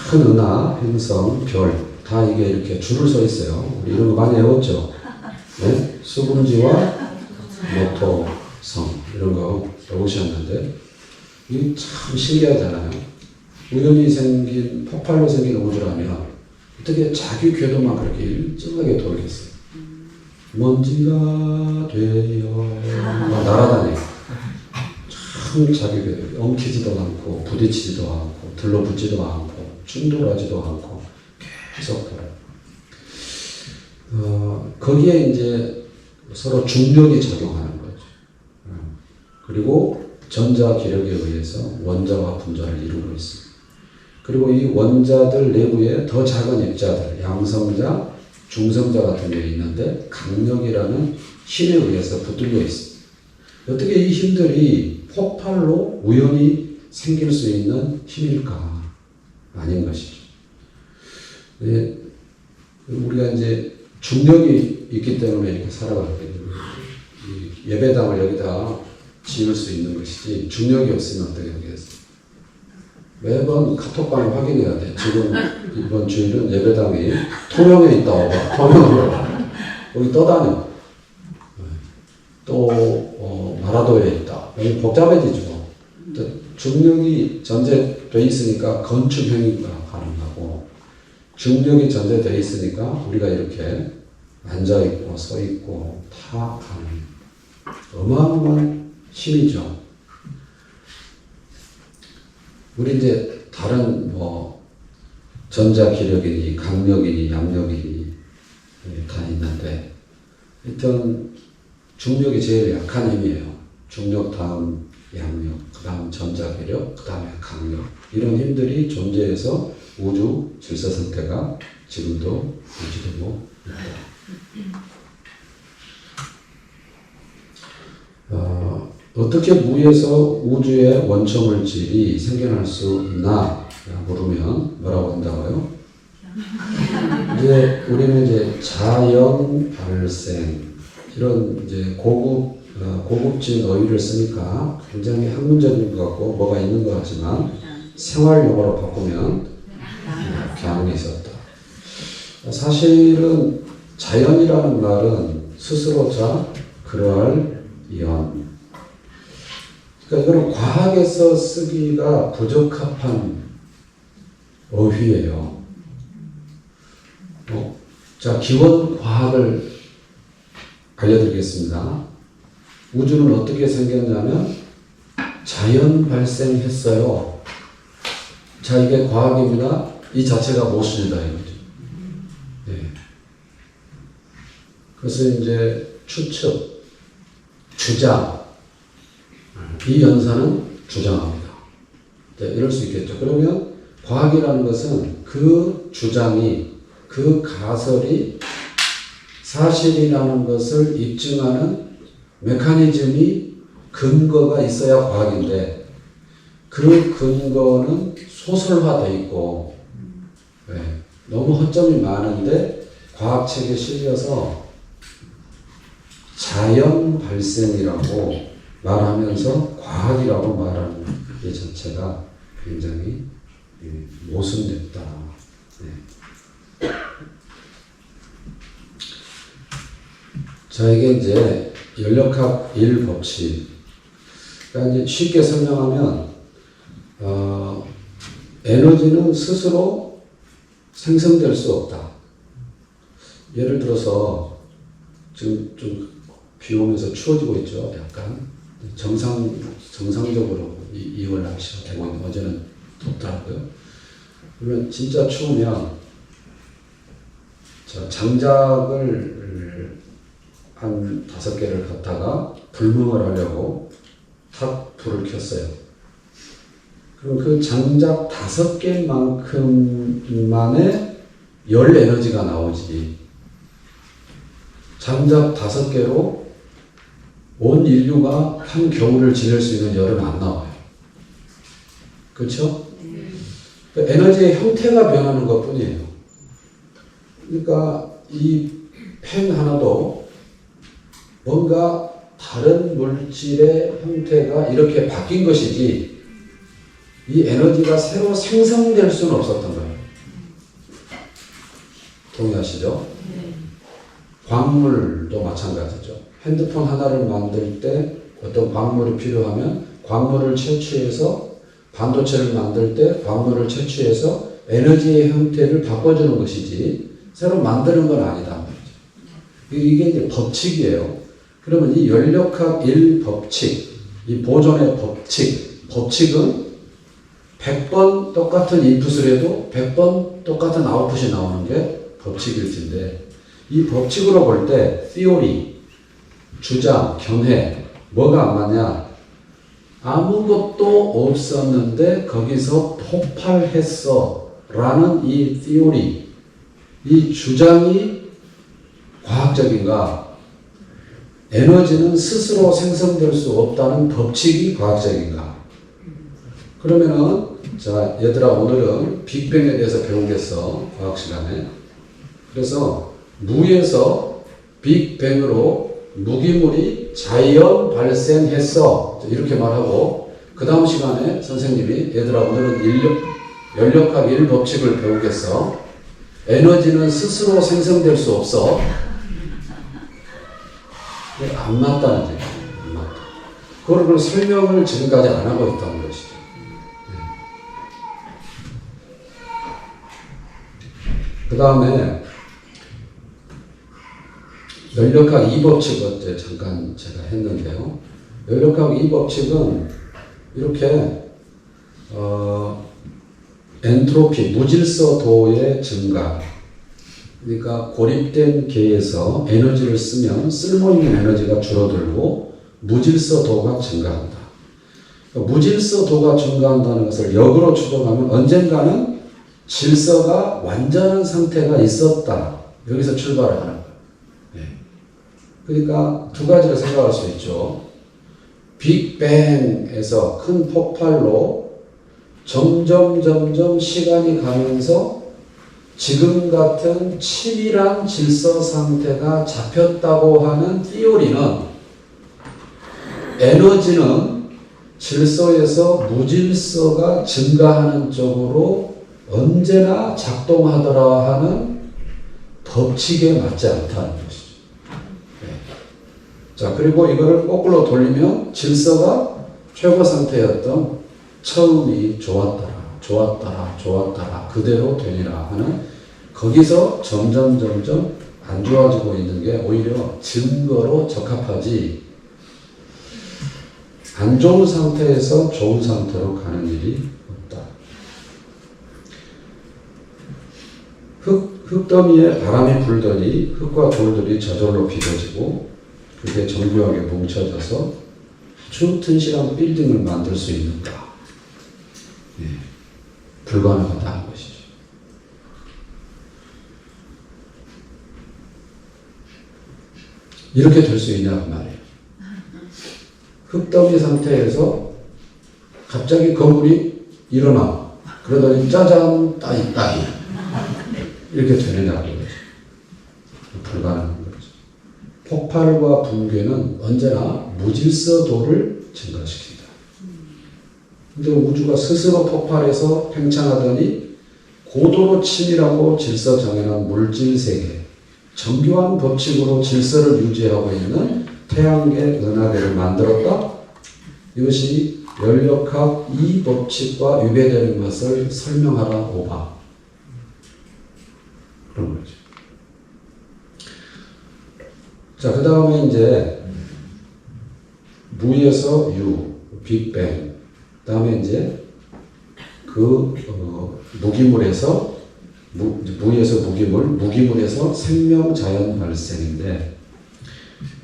Speaker 1: 큰 은하, 행성, 별 다 이게 이렇게 줄을 서 있어요. 우리 이런 거 많이 외웠죠? 네? 수금지와 모토성 이런 거 배우셨는데 이게 참 신기하잖아요. 우연히 생긴 폭발로 생긴 우주라면 어떻게 자기 궤도만 그렇게 일정하게 돌겠어요? 먼지가 되어 날아다녀요. 참 자기 궤도 엉키지도 않고 부딪히지도 않고 들러붙지도 않고 충돌하지도 않고 계속 돌아요. 거기에 이제 서로 중력이 작용하는 거죠. 그리고 전자 기력에 의해서 원자와 분자를 이루고 있습니다. 그리고 이 원자들 내부에 더 작은 입자들, 양성자, 중성자 같은 게 있는데 강력이라는 힘에 의해서 붙들려 있습니다. 어떻게 이 힘들이 폭발로 우연히 생길 수 있는 힘일까? 아닌 것이죠. 우리가 이제 중력이 있기 때문에 이렇게 살아가거든요. 예배당을 여기다 지을 수 있는 것이지 중력이 없으면 어떻게 하겠어요? 매번 카톡방에 확인해야 돼. 지금 이번 주일은 예배당이 토령에 있다. 토령으로 거기 떠다녀. 또 마라도에 있다. 여기 복잡해지죠. 중력이 전제돼 있으니까 건축 행위가 가능하고 중력이 전제돼 있으니까 우리가 이렇게 앉아 있고 서 있고 다 가능해요. 어마어마한 힘이죠. 우리 이제 다른 전자 기력이니 강력이니 양력이니 다 있는데 일단 중력이 제일 약한 힘이에요. 중력 다음 양력, 그 다음 전자 기력, 그 다음에 강력 이런 힘들이 존재해서 우주 질서 상태가 지금도 유지되고 있다. 어떻게 무에서 우주의 원초 물질이 생겨날 수 있나 물으면 뭐라고 한다고요? 이제 우리는 이제 자연 발생 이런 이제 고급진 어휘를 쓰니까 굉장히 학문적인 것 같고 뭐가 있는 것 같지만 생활 용어로 바꾸면 교훈이 있었다. 사실은 자연이라는 말은 스스로 그러할 연. 그러니까 이거는 과학에서 쓰기가 부적합한 어휘예요. 자, 기원 과학을 알려드리겠습니다. 우주는 어떻게 생겼냐면 자연 발생했어요. 자, 이게 과학입니다. 이 자체가 모순이다 이거죠. 네. 그래서 이제 추측, 주장, 이 연사는 주장합니다. 네, 이럴 수 있겠죠. 그러면 과학이라는 것은 그 주장이, 그 가설이 사실이라는 것을 입증하는 메커니즘이 근거가 있어야 과학인데 그 근거는 소설화되어 있고 너무 허점이 많은데 과학책에 실려서 자연 발생이라고 말하면서 과학이라고 말하는 이 자체가 굉장히 모순됐다. 자, 이게 이제 연력학 1법칙. 그러니까 이제 쉽게 설명하면, 에너지는 스스로 생성될 수 없다. 예를 들어서, 지금 좀 비 오면서 추워지고 있죠. 약간. 정상적으로 2월 날씨가 되고 있는데, 어제는 덥더라고요. 그러면 진짜 추우면, 장작을 한 5개를 갖다가 불멍을 하려고 탁 불을 켰어요. 그럼 그 장작 5개만큼만의 열 에너지가 나오지. 장작 5개로 온 인류가 한 겨울을 지낼 수 있는 열은 안 나와요. 그렇죠? 에너지의 형태가 변하는 것 뿐이에요. 그러니까 이 펜 하나도 뭔가 다른 물질의 형태가 이렇게 바뀐 것이지 이 에너지가 새로 생성될 수는 없었던 거예요. 동의하시죠? 광물도 마찬가지죠. 핸드폰 하나를 만들 때 어떤 광물이 필요하면 광물을 채취해서 반도체를 만들 때 광물을 채취해서 에너지의 형태를 바꿔주는 것이지 새로 만드는 건 아니다 말이죠. 이게 이제 법칙이에요. 그러면 이 연력학 1법칙, 이 보존의 법칙은 100번 똑같은 인풋을 해도 100번 똑같은 아웃풋이 나오는 게 법칙일 텐데 이 법칙으로 볼 때 theory, 주장, 견해 뭐가 안 맞냐? 아무것도 없었는데 거기서 폭발했어 라는 이 theory, 이 주장이 과학적인가? 에너지는 스스로 생성될 수 없다는 법칙이 과학적인가? 그러면은 자 얘들아 오늘은 빅뱅에 대해서 배우겠어 과학 시간에. 그래서 무에서 빅뱅으로 무기물이 자연 발생했어 이렇게 말하고 그 다음 시간에 선생님이 얘들아 오늘은 연력학 1법칙을 배우겠어. 에너지는 스스로 생성될 수 없어. 안 맞다는 얘기예요. 안 맞다. 그걸 설명을 지금까지 안 하고 있다는 것이죠. 그 다음에 연력학 2법칙 어제 잠깐 제가 했는데요. 연력학 2법칙은 이렇게 엔트로피, 무질서도의 증가. 그러니까 고립된 계에서 에너지를 쓰면 쓸모있는 에너지가 줄어들고 무질서도가 증가한다. 그러니까 무질서도가 증가한다는 것을 역으로 추정하면 언젠가는 질서가 완전한 상태가 있었다. 여기서 출발을 하는 거예요. 네. 그러니까 두 가지로 생각할 수 있죠. 빅뱅에서 큰 폭발로 점점 시간이 가면서 지금 같은 치밀한 질서 상태가 잡혔다고 하는 티오리는 에너지는 질서에서 무질서가 증가하는 쪽으로 언제나 작동하더라 하는 법칙에 맞지 않다는 것이죠. 네. 자, 그리고 이거를 거꾸로 돌리면 질서가 최고 상태였던 처음이 좋았더라 그대로 되니라 하는 거기서 점점 안 좋아지고 있는 게 오히려 증거로 적합하지 안 좋은 상태에서 좋은 상태로 가는 일이 없다. 흙더미에 바람이 불더니 흙과 돌들이 저절로 비워지고 그게 정교하게 뭉쳐져서 아주 튼실한 빌딩을 만들 수 있는가? 네. 불가능하다는 것이죠. 이렇게 될 수 있냐고 말이에요. 흙더미 상태에서 갑자기 건물이 일어나. 그러더니 짜잔 따이 이렇게 되느냐고 그러죠. 불가능한 거죠. 폭발과 붕괴는 언제나 무질서도를 증가시킨다. 근데 우주가 스스로 폭발해서 팽창하더니 고도로 치밀하고 질서 정연한 물질 세계, 정교한 법칙으로 질서를 유지하고 있는 태양계 은하계를 만들었다. 이것이 연력학 이 법칙과 위배되는 것을 설명하라 오바. 그런 거죠. 자, 그 다음에 이제 무에서 유, 빅뱅. 그 다음에 이제 무기물에서 무에서 무기물, 무기물에서 생명 자연 발생인데,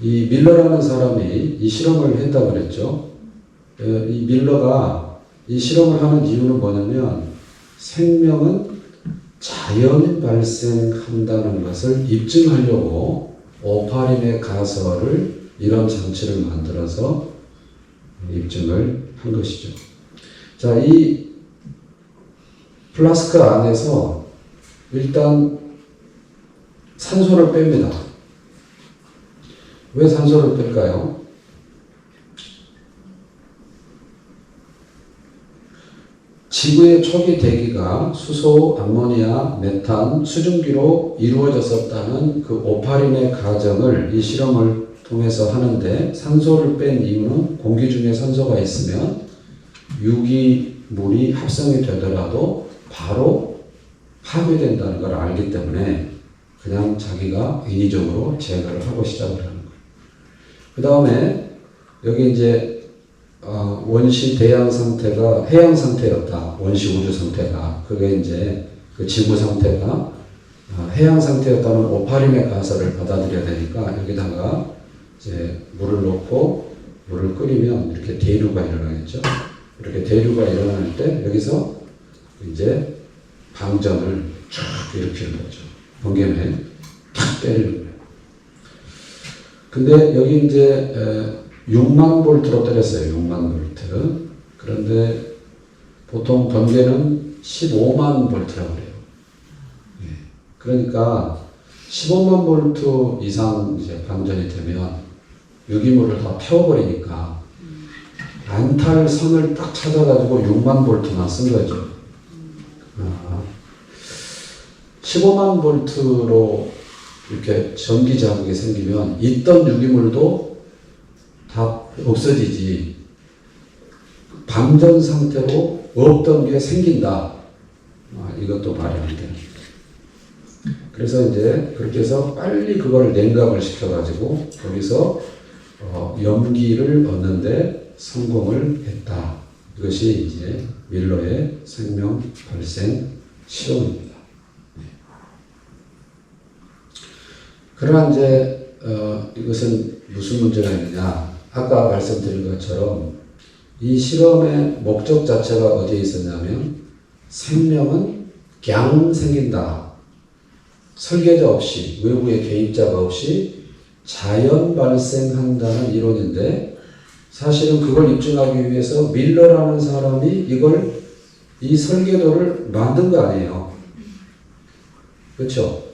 Speaker 1: 이 밀러라는 사람이 이 실험을 했다고 그랬죠. 이 밀러가 이 실험을 하는 이유는 뭐냐면 생명은 자연 발생한다는 것을 입증하려고 오파린의 가설을 이런 장치를 만들어서 입증을 한 것이죠. 자, 이 플라스크 안에서 일단 산소를 뺍니다. 왜 산소를 뺄까요? 지구의 초기 대기가 수소, 암모니아, 메탄, 수증기로 이루어졌었다는 그 오파린의 가정을 이 실험을 통해서 하는데, 산소를 뺀 이유는 공기 중에 산소가 있으면 유기물이 합성이 되더라도 바로 파괴된다는 걸 알기 때문에 그냥 자기가 인위적으로 제거를 하고 시작을 하는 거예요. 그 다음에 여기 이제 원시 대양 상태가 해양 상태였다. 원시 우주 상태가. 그게 이제 그 지구 상태가 해양 상태였다는 오파린의 가설을 받아들여야 되니까 여기다가 이제 물을 넣고 물을 끓이면 이렇게 대류가 일어나겠죠. 이렇게 대류가 일어날 때 여기서 이제 방전을 쫙 일으키는 거죠. 번개맨 탁 때리는 거예요. 근데 여기 이제 6만 볼트로 때렸어요. 6만 볼트. 그런데 보통 번개는 15만 볼트라고 그래요. 그러니까 15만 볼트 이상 이제 방전이 되면 유기물을 다 태워버리니까 안탈 선을 딱 찾아가지고 6만 볼트만 쓴 거죠. 15만 볼트로 이렇게 전기 자극이 생기면 있던 유기물도 다 없어지지, 방전 상태로 없던 게 생긴다. 이것도 말이 안 돼요. 그래서 이제 그렇게 해서 빨리 그걸 냉각을 시켜가지고 거기서 염기를 얻는데 성공을 했다. 이것이 이제 밀러의 생명 발생 실험입니다. 그러나 이제 이것은 무슨 문제가 있느냐? 아까 말씀드린 것처럼 이 실험의 목적 자체가 어디에 있었냐면 생명은 그냥 생긴다. 설계자 없이, 외부의 개입자가 없이 자연 발생한다는 이론인데, 사실은 그걸 입증하기 위해서 밀러라는 사람이 이 설계도를 만든 거 아니에요. 그렇죠?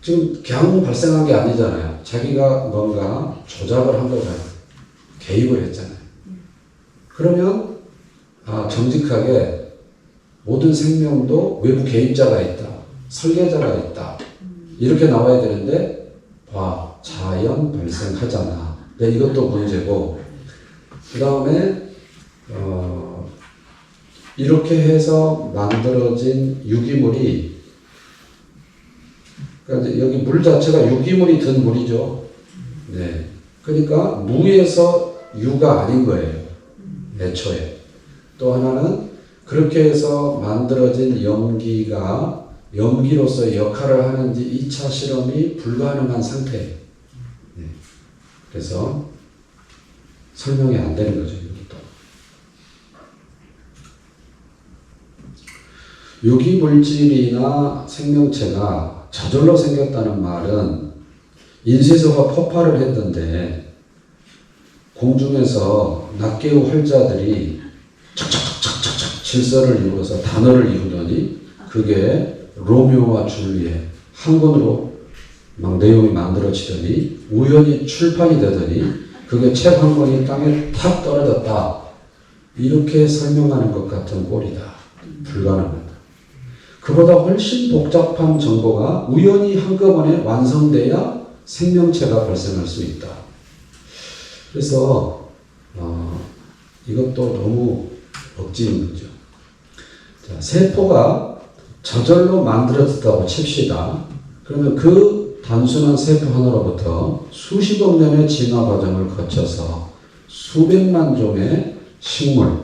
Speaker 1: 지금 그냥 발생한 게 아니잖아요. 자기가 뭔가 조작을 한 거잖아요. 개입을 했잖아요. 그러면 정직하게 모든 생명도 외부 개입자가 있다. 설계자가 있다. 이렇게 나와야 되는데 자연 발생하잖아. 근데 이것도 문제고, 그 다음에 이렇게 해서 만들어진 유기물이, 그러니까 여기 물 자체가 유기물이 든 물이죠. 네. 그러니까 무에서 유가 아닌 거예요. 애초에. 또 하나는 그렇게 해서 만들어진 염기가 염기로서의 역할을 하는지 2차 실험이 불가능한 상태예요. 네. 그래서 설명이 안 되는 거죠. 이것도. 유기물질이나 생명체가 저절로 생겼다는 말은, 인쇄소가 폭발을 했던데 공중에서 낱개의 활자들이 척척척척척 질서를 이루어서 단어를 이루더니 그게 로미오와 줄리엣 한 권으로 막 내용이 만들어지더니 우연히 출판이 되더니 그게 책 한 권이 땅에 탁 떨어졌다. 이렇게 설명하는 것 같은 꼴이다. 불가능하다. 그보다 훨씬 복잡한 정보가 우연히 한꺼번에 완성돼야 생명체가 발생할 수 있다. 그래서 이것도 너무 억지인 거죠. 자, 세포가 저절로 만들어졌다고 칩시다. 그러면 그 단순한 세포 하나로부터 수십억 년의 진화 과정을 거쳐서 수백만 종의 식물,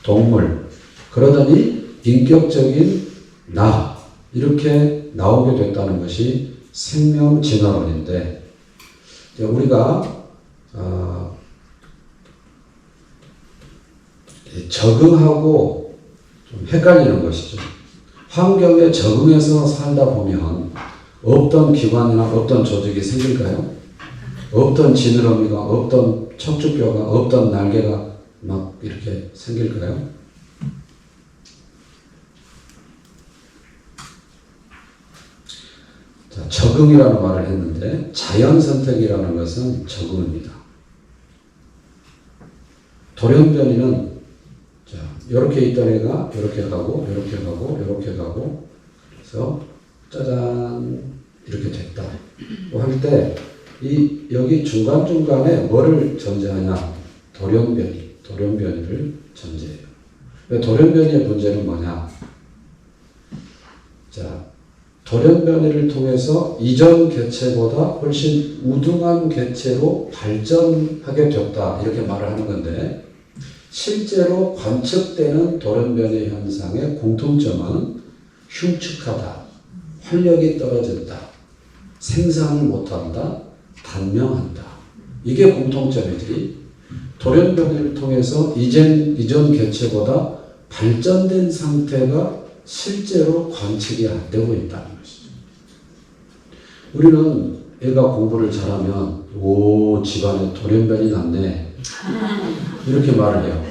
Speaker 1: 동물, 그러더니 인격적인 나, 이렇게 나오게 됐다는 것이 생명 진화론인데, 우리가 적응하고 좀 헷갈리는 것이죠. 환경에 적응해서 살다 보면 없던 기관이나 없던 조직이 생길까요? 없던 지느러미가, 없던 척추뼈가, 없던 날개가 막 이렇게 생길까요? 자, 적응이라는 말을 했는데 자연선택이라는 것은 적응입니다. 돌연변이는 자, 이렇게 있던 애가 이렇게 가고 이렇게 가고 이렇게 가고 그래서 짜잔 이렇게 됐다 할 때 이 여기 중간중간에 뭐를 전제하냐? 돌연변이를 전제해요. 돌연변이의 문제는 뭐냐? 자, 돌연변이를 통해서 이전 개체보다 훨씬 우등한 개체로 발전하게 됐다 이렇게 말을 하는 건데, 실제로 관측되는 돌연변이 현상의 공통점은 흉측하다, 활력이 떨어진다, 생산을 못한다, 단명한다. 이게 공통점이지, 돌연변이를 통해서 이전 개체보다 발전된 상태가 실제로 관측이 안 되고 있다는 것이죠. 우리는 애가 공부를 잘하면 오, 집안에 돌연변이 났네 이렇게 말을 해요.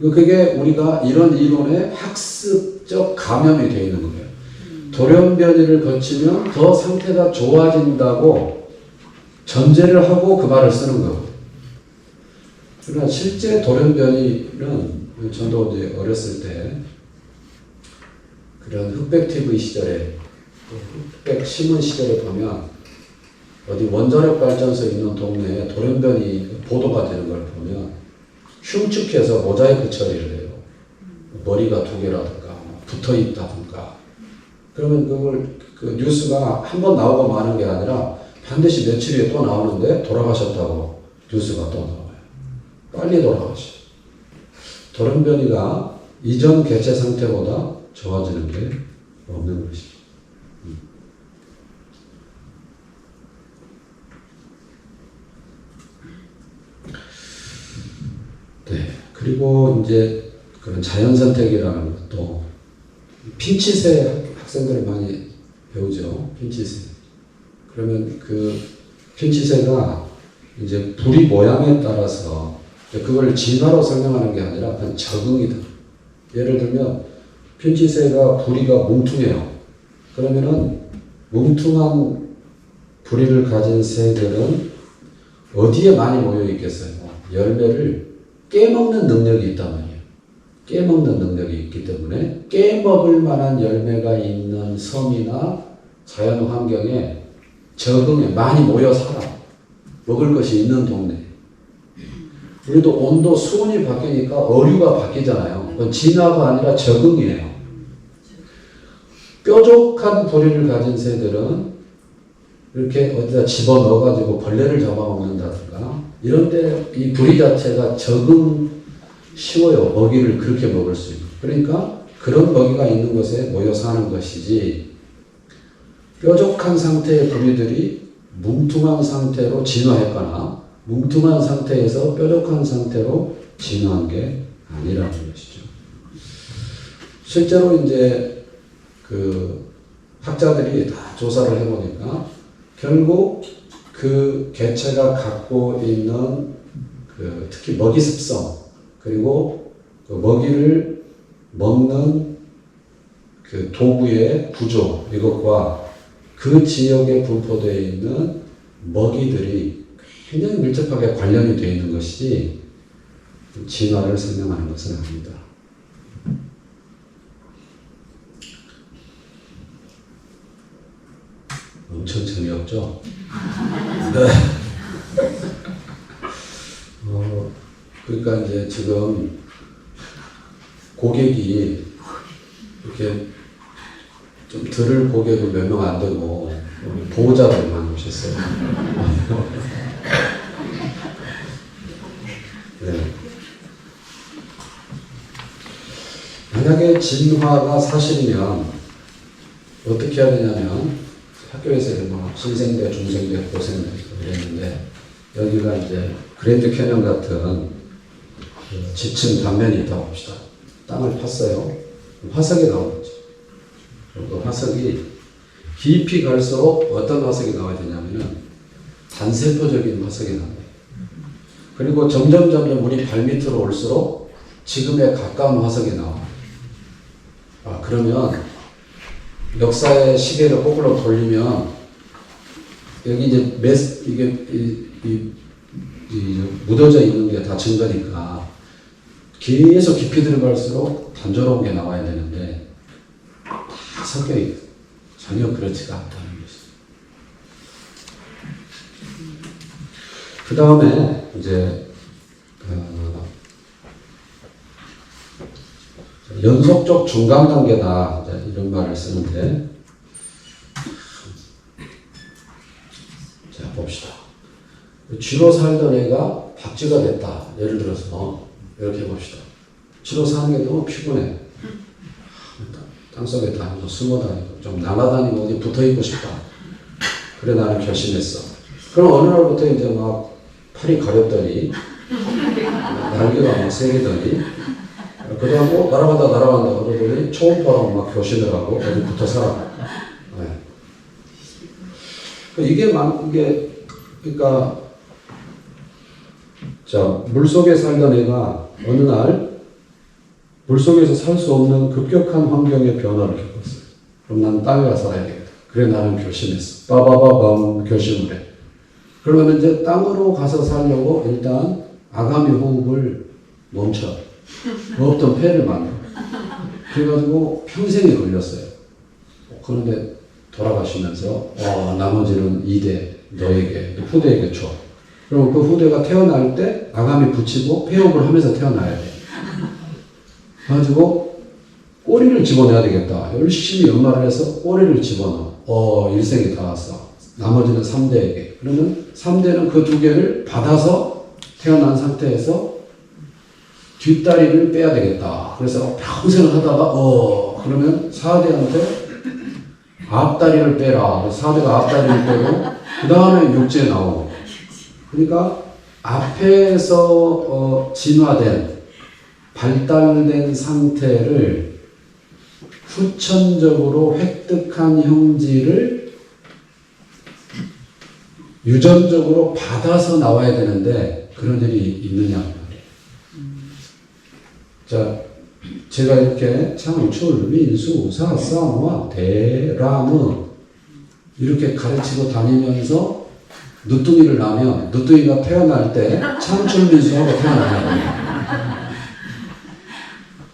Speaker 1: 그게 우리가 이런 이론에 학습적 감염이 되어 있는 거예요. 돌연변이를 거치면 더 상태가 좋아진다고 전제를 하고 그 말을 쓰는 거예요. 그러나 실제 돌연변이는, 저도 이제 어렸을 때 그런 흑백 TV 시절에, 흑백 신문 시절에 보면 어디 원자력 발전소 있는 동네에 돌연변이 보도가 되는 걸 보면 흉측해서 모자이크 처리를 해요. 머리가 두 개라든가 붙어 있다든가. 그러면 그 뉴스가 한 번 나오고 마는 게 아니라 반드시 며칠 후에 또 나오는데 돌아가셨다고 뉴스가 또 나와요. 빨리 돌아가셔. 돌연변이가 이전 개체 상태보다 좋아지는 게 없는 것이죠. 네. 그리고 이제 그런 자연선택이라는 것도 핀치세 학생들이 많이 배우죠. 핀치세. 그러면 그 핀치세가 이제 부리 모양에 따라서 그걸 진화로 설명하는 게 아니라 그냥 적응이다. 예를 들면 핀치세가 부리가 뭉퉁해요. 그러면은 뭉퉁한 부리를 가진 새들은 어디에 많이 모여 있겠어요? 열매를 깨먹는 능력이 있단 말이에요. 깨먹는 능력이 있기 때문에 깨먹을 만한 열매가 있는 섬이나 자연 환경에 적응해 많이 모여 살아. 먹을 것이 있는 동네. 우리도 온도, 수온이 바뀌니까 어류가 바뀌잖아요. 그건 진화가 아니라 적응이에요. 뾰족한 부리를 가진 새들은 이렇게 어디다 집어넣어가지고 벌레를 잡아먹는다든가 이런데 이 부리 자체가 적응 쉬워요. 먹이를 그렇게 먹을 수 있고. 그러니까 그런 먹이가 있는 곳에 모여 사는 것이지, 뾰족한 상태의 부리들이 뭉퉁한 상태로 진화했거나 뭉퉁한 상태에서 뾰족한 상태로 진화한 게 아니라는 것이죠. 실제로 이제 그 학자들이 다 조사를 해보니까 결국 그 개체가 갖고 있는 그 특히 먹이 습성, 그리고 그 먹이를 먹는 그 도구의 구조, 이것과 그 지역에 분포되어 있는 먹이들이 굉장히 밀접하게 관련이 되어 있는 것이지 진화를 설명하는 것은 아닙니다. 엄청 재미없죠? 네. 그러니까 이제 지금 고객이 이렇게 좀 들을 고객은 몇 명 안 되고 보호자들만 오셨어요. 네. 만약에 진화가 사실이면 어떻게 해야 되냐면 학교에서 뭐 신생대, 중생대, 고생대 그랬는데 여기가 이제 그랜드 캐년 같은 그 지층 단면이 있다고 봅시다. 땅을 팠어요. 화석이 나오겠죠. 그 화석이 깊이 갈수록 어떤 화석이 나와야 되냐면은 단세포적인 화석이 나와요. 그리고 점점 우리 발밑으로 올수록 지금에 가까운 화석이 나와요. 그러면 역사의 시계를 거꾸로 돌리면 여기 이제 이게 묻어져 있는 게 다 증거니까 계속 깊이 들어갈수록 단조로운 게 나와야 되는데 다 섞여 있고 전혀 그렇지가 않다는 것이죠. 그 다음에 이제 연속적 중간 단계다 이런 말을 쓰는데 자 봅시다. 쥐로 살던 애가 박쥐가 됐다. 예를 들어서 이렇게 봅시다. 쥐로 사는 게 너무 피곤해. 땅속에 다니고 숨어 다니고 좀 날아다니고 어디 붙어 있고 싶다. 그래 나는 결심했어. 그럼 어느 날부터 이제 막 팔이 가렵더니 날개가 막 세기더니 그 다음 날아간다 그러더니 초음파로 막 교신을 하고 어디 붙어 살아. 네. 이게 그러니까 자 물속에 살던 애가 어느 날 물속에서 살 수 없는 급격한 환경의 변화를 겪었어요. 그럼 나는 땅에 가서 살아야 되겠다. 그래 나는 결심했어. 빠바바밤 결심을 해. 그러면 이제 땅으로 가서 살려고 일단 아가미 호흡을 멈춰. 없던 폐를 만들어. 그래가지고 평생이 걸렸어요. 그런데 돌아가시면서 나머지는 2대 너에게 후대에게 줘. 그럼 그 후대가 태어날 때 아가미 붙이고 폐업을 하면서 태어나야 돼. 그래가지고 꼬리를 집어내야 되겠다. 열심히 연마를 해서 꼬리를 집어넣어. 일생이 다 왔어. 나머지는 3대에게. 그러면 3대는 그 2개를 받아서 태어난 상태에서 뒷다리를 빼야 되겠다. 그래서 평생을 하다가 그러면 4대한테 앞다리를 빼라. 4대가 앞다리를 빼고 그 다음에 육지에 나오고. 그러니까 앞에서 진화된 발달된 상태를 후천적으로 획득한 형질을 유전적으로 받아서 나와야 되는데 그런 일이 있느냐 말이에요. 자, 제가 이렇게 창출, 민수, 사사와 대라무 이렇게 가르치고 다니면서 누뚱이를 낳으면 누뚱이가 태어날 때 창출, 민수하고 태어나야 됩니다.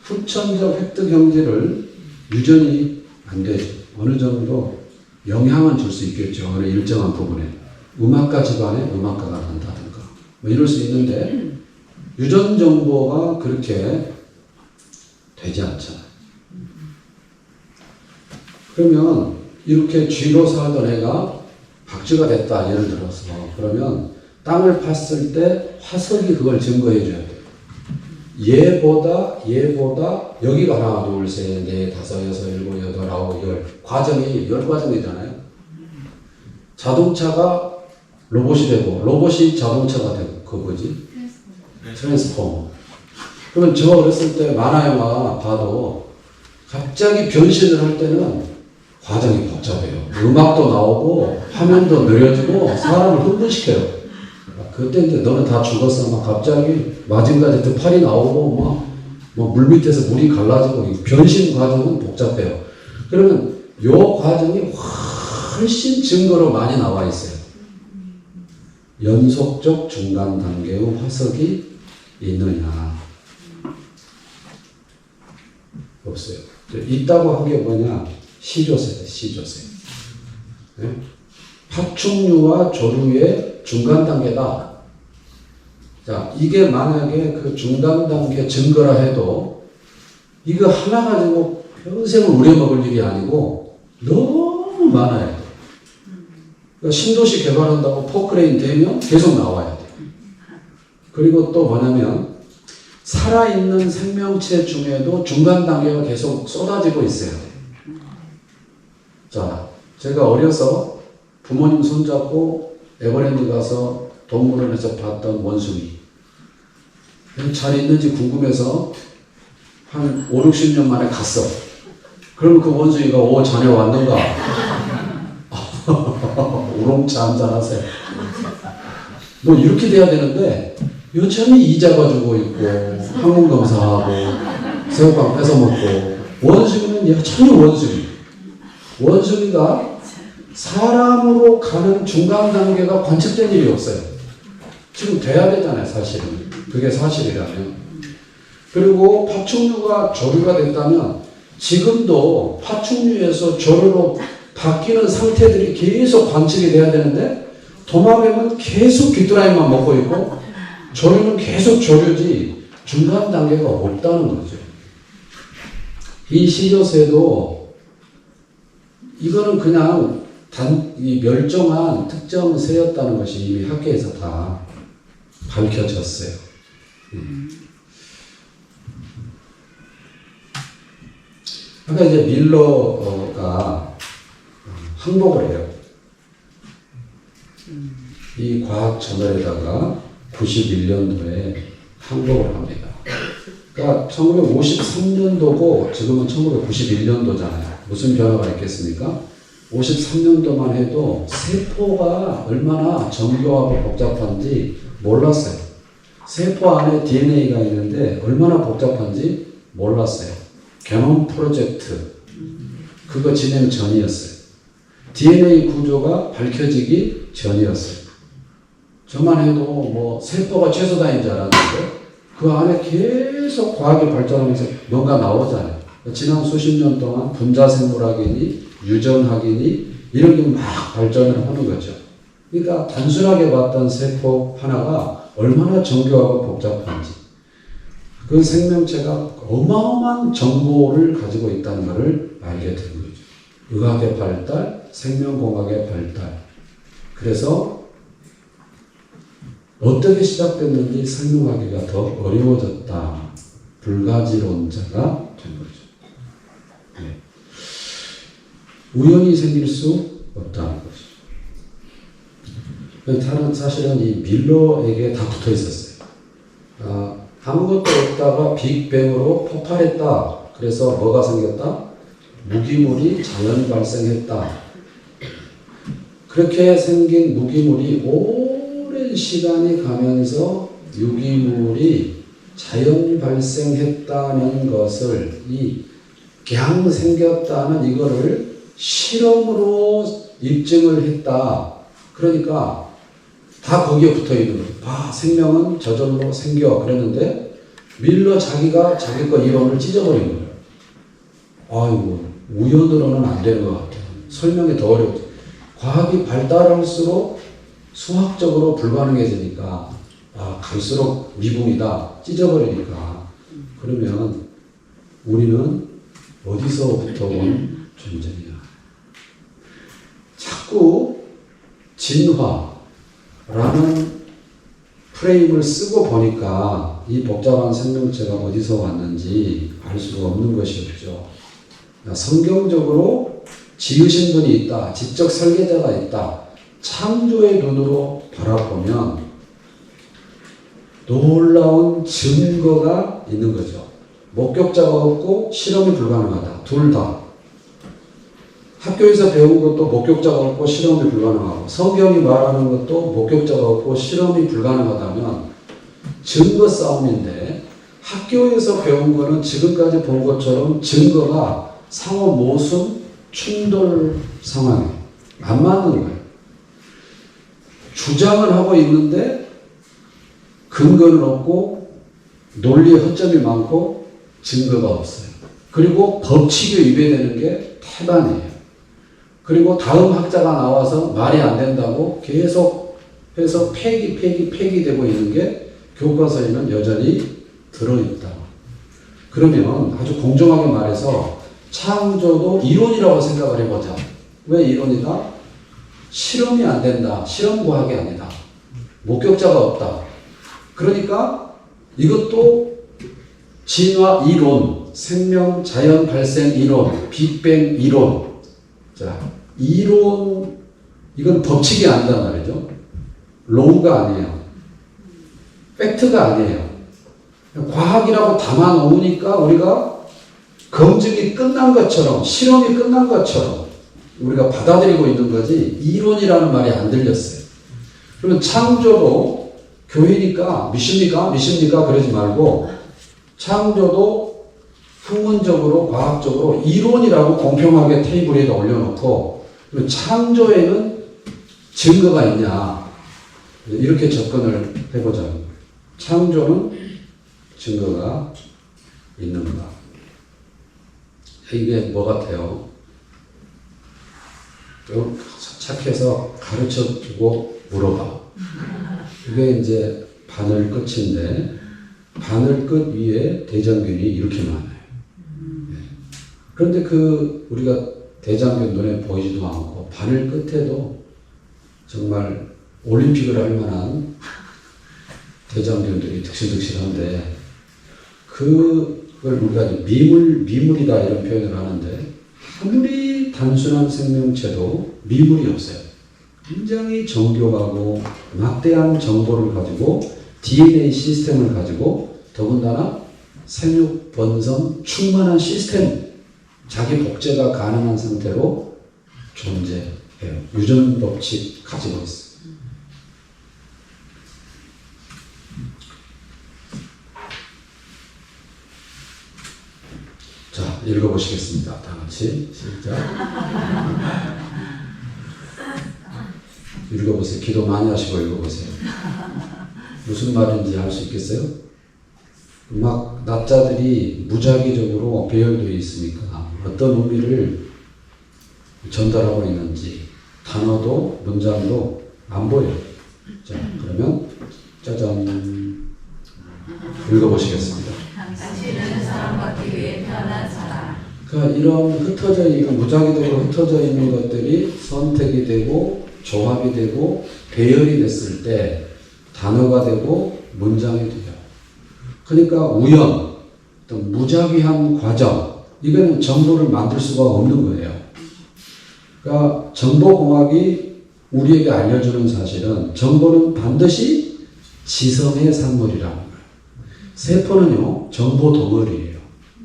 Speaker 1: 후천적 획득 형질을 유전이 안 되죠. 어느 정도 영향은 줄 수 있겠죠. 어느 일정한 부분에. 음악가 집안에 음악가가 난다든가. 뭐 이럴 수 있는데, 유전 정보가 그렇게 되지 않잖아요. 그러면 이렇게 쥐로 살던 애가 박쥐가 됐다. 예를 들어서. 그러면 땅을 팠을 때 화석이 그걸 증거해 줘야 돼요. 얘보다 여기가 하나, 둘, 셋, 넷, 다섯, 여섯, 일곱, 여덟, 아홉, 열 과정이 10과정이잖아요. 자동차가 로봇이 되고 로봇이 자동차가 되고 그거 뭐지? 트랜스포머. 그러면 저 어렸을 때 만화 영화 봐도 갑자기 변신을 할 때는 과정이 복잡해요. 음악도 나오고 화면도 느려지고 사람을 흥분시켜요. 그때 이제 너는 다 죽었어. 막 갑자기 마징가제트 팔이 나오고 막 물 밑에서 물이 갈라지고 변신 과정은 복잡해요. 그러면 요 과정이 훨씬 증거로 많이 나와 있어요. 연속적 중간 단계의 화석이 있느냐? 없어요. 있다고 한 게 뭐냐? 시조세다, 시조세. 네? 파충류와 조류의 중간 단계다. 자, 이게 만약에 그 중간 단계 증거라 해도 이거 하나 가지고 평생을 우려먹을 일이 아니고 너무 많아야 돼. 그러니까 신도시 개발한다고 포크레인 되면 계속 나와야 돼. 그리고 또 뭐냐면 살아있는 생명체 중에도 중간 단계가 계속 쏟아지고 있어야 돼. 자, 제가 어려서 부모님 손잡고 에버랜드 가서 동물원에서 봤던 원숭이. 잘 있는지 궁금해서 한 5, 60년 만에 갔어. 그러면 그 원숭이가 자네 왔는가? 우롱차 한잔하세요. 뭐 이렇게 돼야 되는데 여전히 이 잡아주고 있고 항문검사하고 새우깡 뺏어먹고 원숭이는 여전히 원숭이. 원숭이가 사람으로 가는 중간 단계가 관측된 일이 없어요. 지금 돼야 되잖아요, 사실은. 그게 사실이라면. 그리고 파충류가 조류가 됐다면 지금도 파충류에서 조류로 바뀌는 상태들이 계속 관측이 돼야 되는데 도마뱀은 계속 귀뚜라미만 먹고 있고 조류는 계속 조류지 중간 단계가 없다는 거죠. 이 시조새도 이거는 그냥 이 멸종한 특정 새였다는 것이 이미 학계에서 다 밝혀졌어요. 아까 이제 밀러가 항복을 해요. 이 과학 저널에다가 91년도에 항복을 합니다. 그러니까 1953년도고 지금은 1991년도잖아요. 무슨 변화가 있겠습니까? 53년도만 해도 세포가 얼마나 정교하고 복잡한지 몰랐어요. 세포 안에 DNA가 있는데 얼마나 복잡한지 몰랐어요. 게놈 프로젝트 그거 진행 전이었어요. DNA 구조가 밝혀지기 전이었어요. 저만 해도 뭐 세포가 최소다인 줄 알았는데 그 안에 계속 과학이 발전하면서 뭔가 나오잖아요. 지난 수십 년 동안 분자생물학이니 유전학이니 이런 게 막 발전을 하는 거죠. 그러니까 단순하게 봤던 세포 하나가 얼마나 정교하고 복잡한지 그 생명체가 어마어마한 정보를 가지고 있다는 것을 알게 된 거죠. 의학의 발달, 생명공학의 발달. 그래서 어떻게 시작됐는지 설명하기가 더 어려워졌다. 불가지론자가 된 거죠. 네. 우연히 생길 수 없다는 거죠. 사실은 이 밀러에게 다 붙어 있었어요. 아무것도 없다가 빅뱅으로 폭발했다. 그래서 뭐가 생겼다? 무기물이 자연 발생했다. 그렇게 생긴 무기물이 오랜 시간이 가면서 유기물이 자연 발생했다는 것을 그냥 생겼다는 이거를 실험으로 입증을 했다. 그러니까 다 거기에 붙어 있는 거예요. 생명은 저절로 생겨. 그랬는데 밀러 자기가 자기 거 이론을 찢어버린 거예요. 아이고 우연으로는 안 되는 것 같아요. 설명이 더 어렵죠. 과학이 발달할수록 수학적으로 불가능해지니까 갈수록 미궁이다. 찢어버리니까. 그러면 우리는 어디서부터 온 존재냐. 자꾸 진화라는 프레임을 쓰고 보니까 이 복잡한 생명체가 어디서 왔는지 알 수가 없는 것이 없죠. 성경적으로 지으신 분이 있다. 지적 설계자가 있다. 창조의 눈으로 바라보면 놀라운 증거가 있는 거죠. 목격자가 없고 실험이 불가능하다. 둘 다. 학교에서 배운 것도 목격자가 없고 실험이 불가능하고 성경이 말하는 것도 목격자가 없고 실험이 불가능하다면 증거 싸움인데 학교에서 배운 거는 지금까지 본 것처럼 증거가 상호 모순, 충돌 상황에 안 맞는 거예요. 주장을 하고 있는데 근거는 없고 논리의 허점이 많고 증거가 없어요. 그리고 법칙에 위배되는 게 태반이에요. 그리고 다음 학자가 나와서 말이 안 된다고 계속 해서 폐기되고 있는 게 교과서에는 여전히 들어있다. 그러면 아주 공정하게 말해서 창조도 이론이라고 생각을 해보자. 왜 이론이다? 실험이 안 된다. 실험과학이 아니다. 목격자가 없다. 그러니까 이것도 진화 이론, 생명, 자연 발생 이론, 빅뱅 이론. 자, 이론, 이건 법칙이 아니다 말이죠. 로우가 아니에요. 팩트가 아니에요. 과학이라고 담아놓으니까 우리가 검증이 끝난 것처럼, 실험이 끝난 것처럼 우리가 받아들이고 있는 거지, 이론이라는 말이 안 들렸어요. 그러면 창조도 교회니까 믿습니까? 믿습니까? 그러지 말고 창조도 학문적으로, 과학적으로 이론이라고 공평하게 테이블 위에다 올려놓고, 창조에는 증거가 있냐, 이렇게 접근을 해보자. 창조는 증거가 있는가. 이게 뭐 같아요? 좀 착해서 가르쳐주고 물어봐. 이게 이제 바늘 끝인데, 바늘 끝 위에 대장균이 이렇게 많아요. 그런데 우리가 대장균 눈에 보이지도 않고, 바늘 끝에도 정말 올림픽을 할 만한 대장균들이 득실득실한데, 그걸 우리가 미물이다 이런 표현을 하는데, 아무리 단순한 생명체도 미물이 없어요. 굉장히 정교하고 막대한 정보를 가지고 DNA 시스템을 가지고 더군다나 생육, 번성, 충만한 시스템, 자기 복제가 가능한 상태로 존재해요. 유전 법칙 가지고 있어요. 자, 읽어보시겠습니다. 다 같이 시작. 읽어보세요. 기도 많이 하시고 읽어보세요. 무슨 말인지 알 수 있겠어요? 막 납자들이 무작위적으로 배열되어 있으니까 어떤 의미를 전달하고 있는지 단어도 문장도 안 보여요. 자, 그러면 짜잔 읽어보시겠습니다.
Speaker 2: 당신은 사랑받기 위해 태어난 사람.
Speaker 1: 그러니까 이런 흩어져 있는, 무작위적으로 흩어져 있는 것들이 선택이 되고 조합이 되고 배열이 됐을 때 단어가 되고 문장이 돼요. 그러니까 우연, 또 무작위한 과정, 이거는 정보를 만들 수가 없는 거예요. 그러니까 정보공학이 우리에게 알려주는 사실은 정보는 반드시 지성의 산물이라는 거예요. 세포는요, 정보 덩어리예요.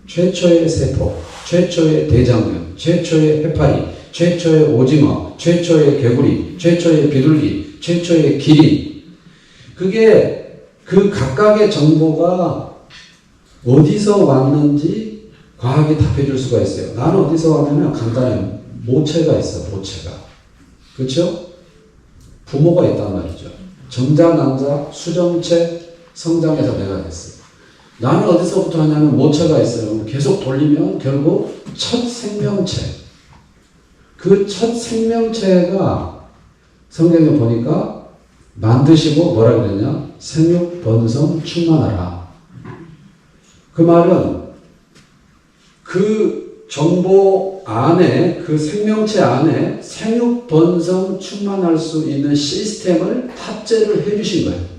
Speaker 1: 최초의 세포, 최초의 대장균, 최초의 해파리, 최초의 오징어, 최초의 개구리, 최초의 비둘기, 최초의 기린. 그게 그 각각의 정보가 어디서 왔는지 과학이 답해줄 수가 있어요. 나는 어디서 왔냐면 간단해요. 모체가 있어, 모체가. 그렇죠? 부모가 있단 말이죠. 정자, 난자, 수정체, 성장해서 내가 됐어요. 나는 어디서부터 하냐면 모체가 있어요. 계속 돌리면 결국 첫 생명체. 그 첫 생명체가 성경에 보니까 만드시고 뭐라 그랬냐? 생육, 번성, 충만하라. 그 말은 그 정보 안에, 그 생명체 안에 생육, 번성, 충만할 수 있는 시스템을 탑재를 해주신 거예요.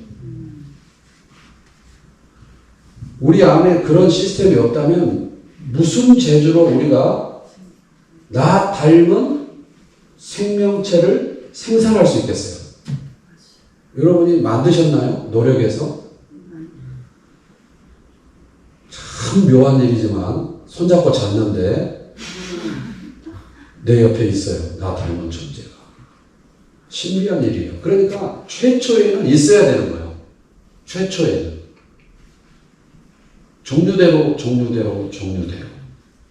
Speaker 1: 우리 안에 그런 시스템이 없다면 무슨 재주로 우리가 나 닮은 생명체를 생산할 수 있겠어요? 여러분이 만드셨나요? 노력해서? 참 묘한 일이지만 손잡고 잤는데 내 옆에 있어요. 나 닮은 존재가. 신기한 일이에요. 그러니까 최초에는 있어야 되는 거예요. 최초에는. 종류대로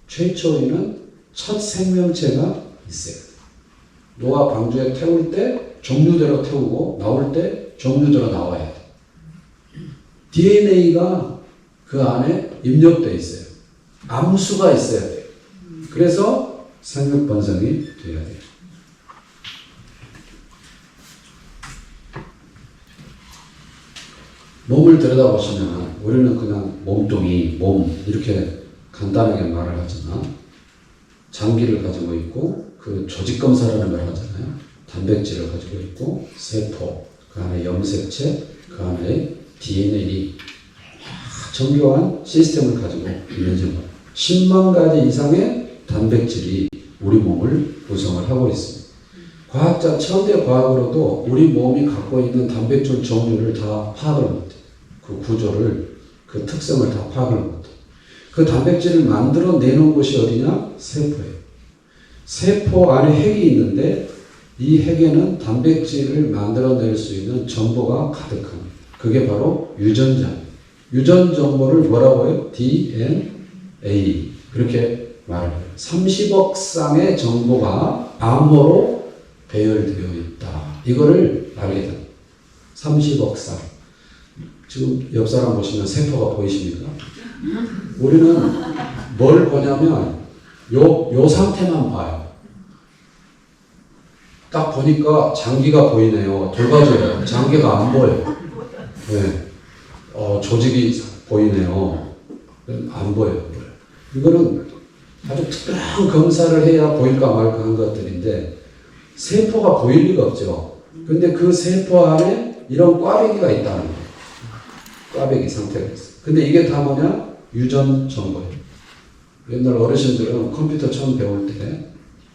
Speaker 1: 최초에는 첫 생명체가 있어요. 노아 방주에 태울 때 종류대로 태우고 나올 때 종류대로 나와야 돼. DNA가 그 안에 입력되어 있어요. 암수가 있어야 돼요. 그래서 생육번성이 돼야 돼요. 몸을 들여다보시면 우리는 그냥 몸뚱이, 몸 이렇게 간단하게 말을 하지만 장기를 가지고 있고 그 조직 검사라는 걸 하잖아요. 단백질을 가지고 있고 세포, 그 안에 염색체, 그 안에 DNA 정교한 시스템을 가지고 있는지 뭐 10만 가지 이상의 단백질이 우리 몸을 구성을 하고 있습니다. 과학자, 현대 과학으로도 우리 몸이 갖고 있는 단백질 종류를 다 파악을 못해요. 그 구조를, 그 특성을 다 파악을 못해요. 그 단백질을 만들어 내놓은 곳이 어디냐? 세포예요. 세포 안에 핵이 있는데 이 핵에는 단백질을 만들어낼 수 있는 정보가 가득합니다. 그게 바로 유전자입니다. 유전 정보를 뭐라고 해요? DNA. 그렇게 말을 해요. 30억 쌍의 정보가 암호로 배열되어 있다. 이거를 알게 됩니다. 30억 쌍. 지금 옆 사람 보시면 세포가 보이십니까? 우리는 뭘 보냐면 요 상태만 봐요. 딱 보니까 장기가 보이네요. 돌봐줘요. 장기가 안 보여요. 네. 조직이 보이네요. 안 보여요. 이거는 아주 특별한 검사를 해야 보일까 말까 한 것들인데 세포가 보일 리가 없죠. 근데 그 세포 안에 이런 꽈배기가 있다는 거예요. 꽈배기 상태가 있어요. 근데 이게 다 뭐냐? 유전 정보예요. 옛날 어르신들은 컴퓨터 처음 배울 때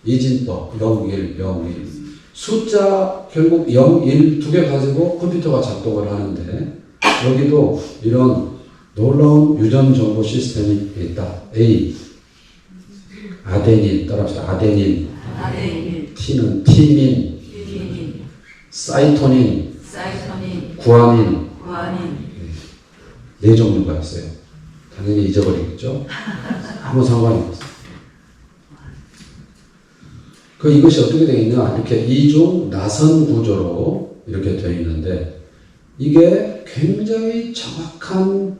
Speaker 1: 이진법 01, 01 숫자 결국 0, 1 두 개 가지고 컴퓨터가 작동을 하는데 여기도 이런 놀라운 유전 정보 시스템이 있다. A 아데닌 따라합시다. 아데닌 T는 티민 사이토닌 구아닌 네 종류가 있어요. 당연히 잊어버리겠죠? 아무 상관이 없어요. 이것이 어떻게 되어 있냐? 이렇게 이중 나선 구조로 이렇게 되어 있는데 이게 굉장히 정확한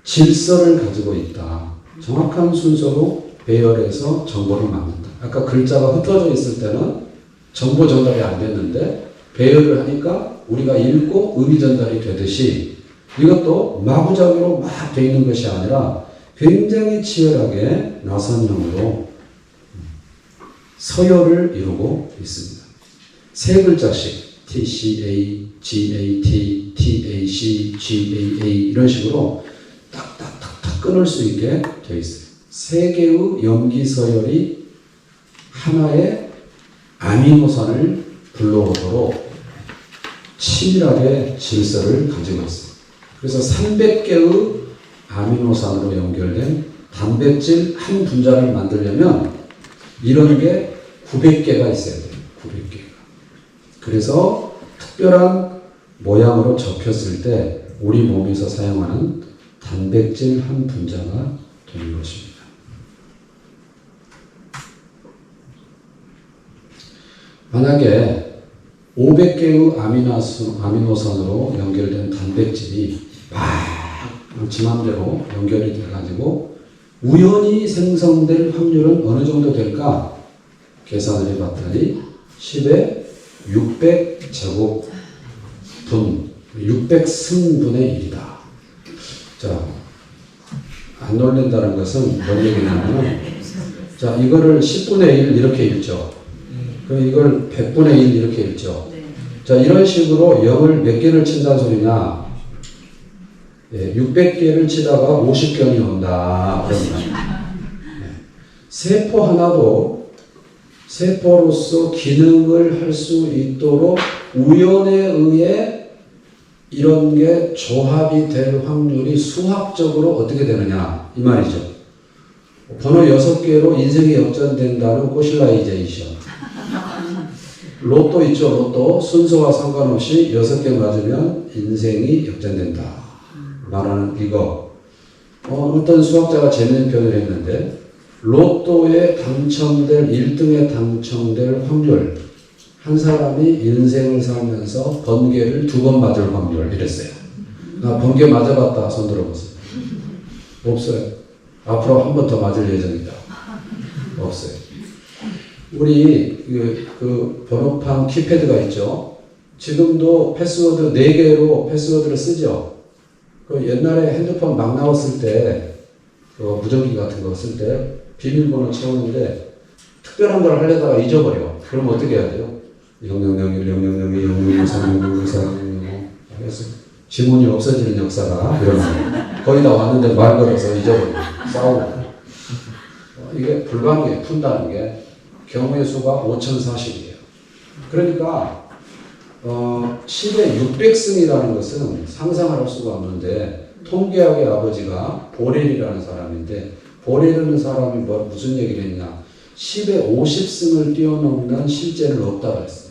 Speaker 1: 질서를 가지고 있다. 정확한 순서로 배열해서 정보를 만든다. 아까 글자가 흩어져 있을 때는 정보 전달이 안 됐는데 배열을 하니까 우리가 읽고 의미 전달이 되듯이 이것도 마구잡이로 막 되어 있는 것이 아니라 굉장히 치열하게 나선형으로 서열을 이루고 있습니다. 세 글자씩 TCA, GAT, TAC, GAA 이런 식으로 딱딱딱딱 끊을 수 있게 되어 있어요. 세 개의 염기 서열이 하나의 아미노산을 불러오도록 치밀하게 질서를 가지고 있습니다. 그래서 300개의 아미노산으로 연결된 단백질 한 분자를 만들려면 이런 게 900개가 있어야 돼요. 900개가. 그래서 특별한 모양으로 접혔을 때 우리 몸에서 사용하는 단백질 한 분자가 되는 것입니다. 만약에 500개의 아미노산으로 연결된 단백질이 막 지맘대로 연결이 돼가지고 우연히 생성될 확률은 어느 정도 될까? 계산을 해봤더니 10의 600제곱분, 600승분의 1이다. 자, 안 놀랜다는 것은 뭔 얘기냐면, 자, 이거를 10분의 1 이렇게 읽죠. 그럼 이걸 100분의 1 이렇게 읽죠. 자, 이런 식으로 0을 몇 개를 친다는 소리냐? 600개를 치다가 50견이 온다. 세포 하나도 세포로서 기능을 할 수 있도록 우연에 의해 이런 게 조합이 될 확률이 수학적으로 어떻게 되느냐 이 말이죠. 번호 6개로 인생이 역전된다는 꼬실라이제이션. 로또 있죠. 로또 순서와 상관없이 6개 맞으면 인생이 역전된다 말하는 이거. 어떤 수학자가 재밌는 표현을 했는데 로또에 당첨될 1등에 당첨될 확률, 한 사람이 인생을 살면서 번개를 2번 맞을 확률 이랬어요. 나 번개 맞아봤다. 손 들어보세요. 없어요. 앞으로 한 번 더 맞을 예정이다. 없어요. 우리 그 번호판 키패드가 있죠. 지금도 패스워드 4개로 패스워드를 쓰죠. 그 옛날에 핸드폰 막 나왔을 때, 그 무전기 같은 거 쓸 때 비밀번호 채우는데 특별한 걸 하려다가 잊어버려. 그럼 어떻게 해야 돼요? 0001, 0002, 0003, 0004, 그래서 지문이 없어지는 역사가 이런 거의 다 왔는데 말 걸어서 잊어버려. 싸우고. 이게 불가능해. 푼다는 게 경우의 수가 5040이에요. 그러니까 10의 600승이라는 것은 상상을 할 수가 없는데 통계학의 아버지가 보렐이라는 사람인데 보렐이라는 사람이 무슨 얘기를 했냐 10의 50승을 뛰어넘는 실제는 없다고 했어요.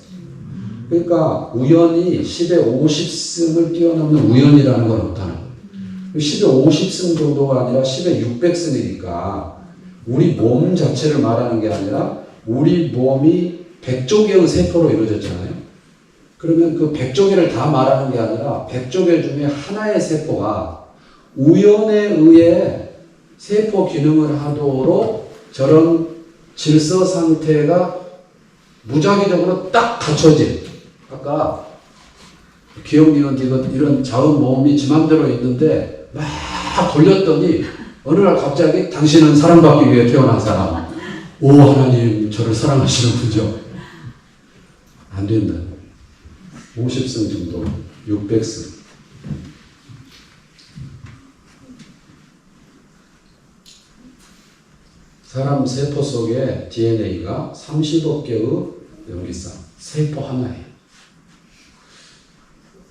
Speaker 1: 그러니까 우연히 10의 50승을 뛰어넘는 우연이라는 건 없다는 거예요. 10의 50승 정도가 아니라 10의 600승이니까 우리 몸 자체를 말하는 게 아니라 우리 몸이 100조개의 세포로 이루어졌잖아요. 그러면 그 100조개를 다 말하는 게 아니라 100조개 중에 하나의 세포가 우연에 의해 세포 기능을 하도록 저런 질서 상태가 무작위적으로 딱 갖춰진 아까 기억, 니은, 디귿 이런 자음, 모음이 지 맘대로 있는데 막 돌렸더니 어느 날 갑자기 당신은 사랑받기 위해 태어난 사람 오 하나님 저를 사랑하시는 분이죠. 안 된다. 50승 정도 600승 사람 세포 속에 DNA가 30억 개의 염기상 세포 하나예요.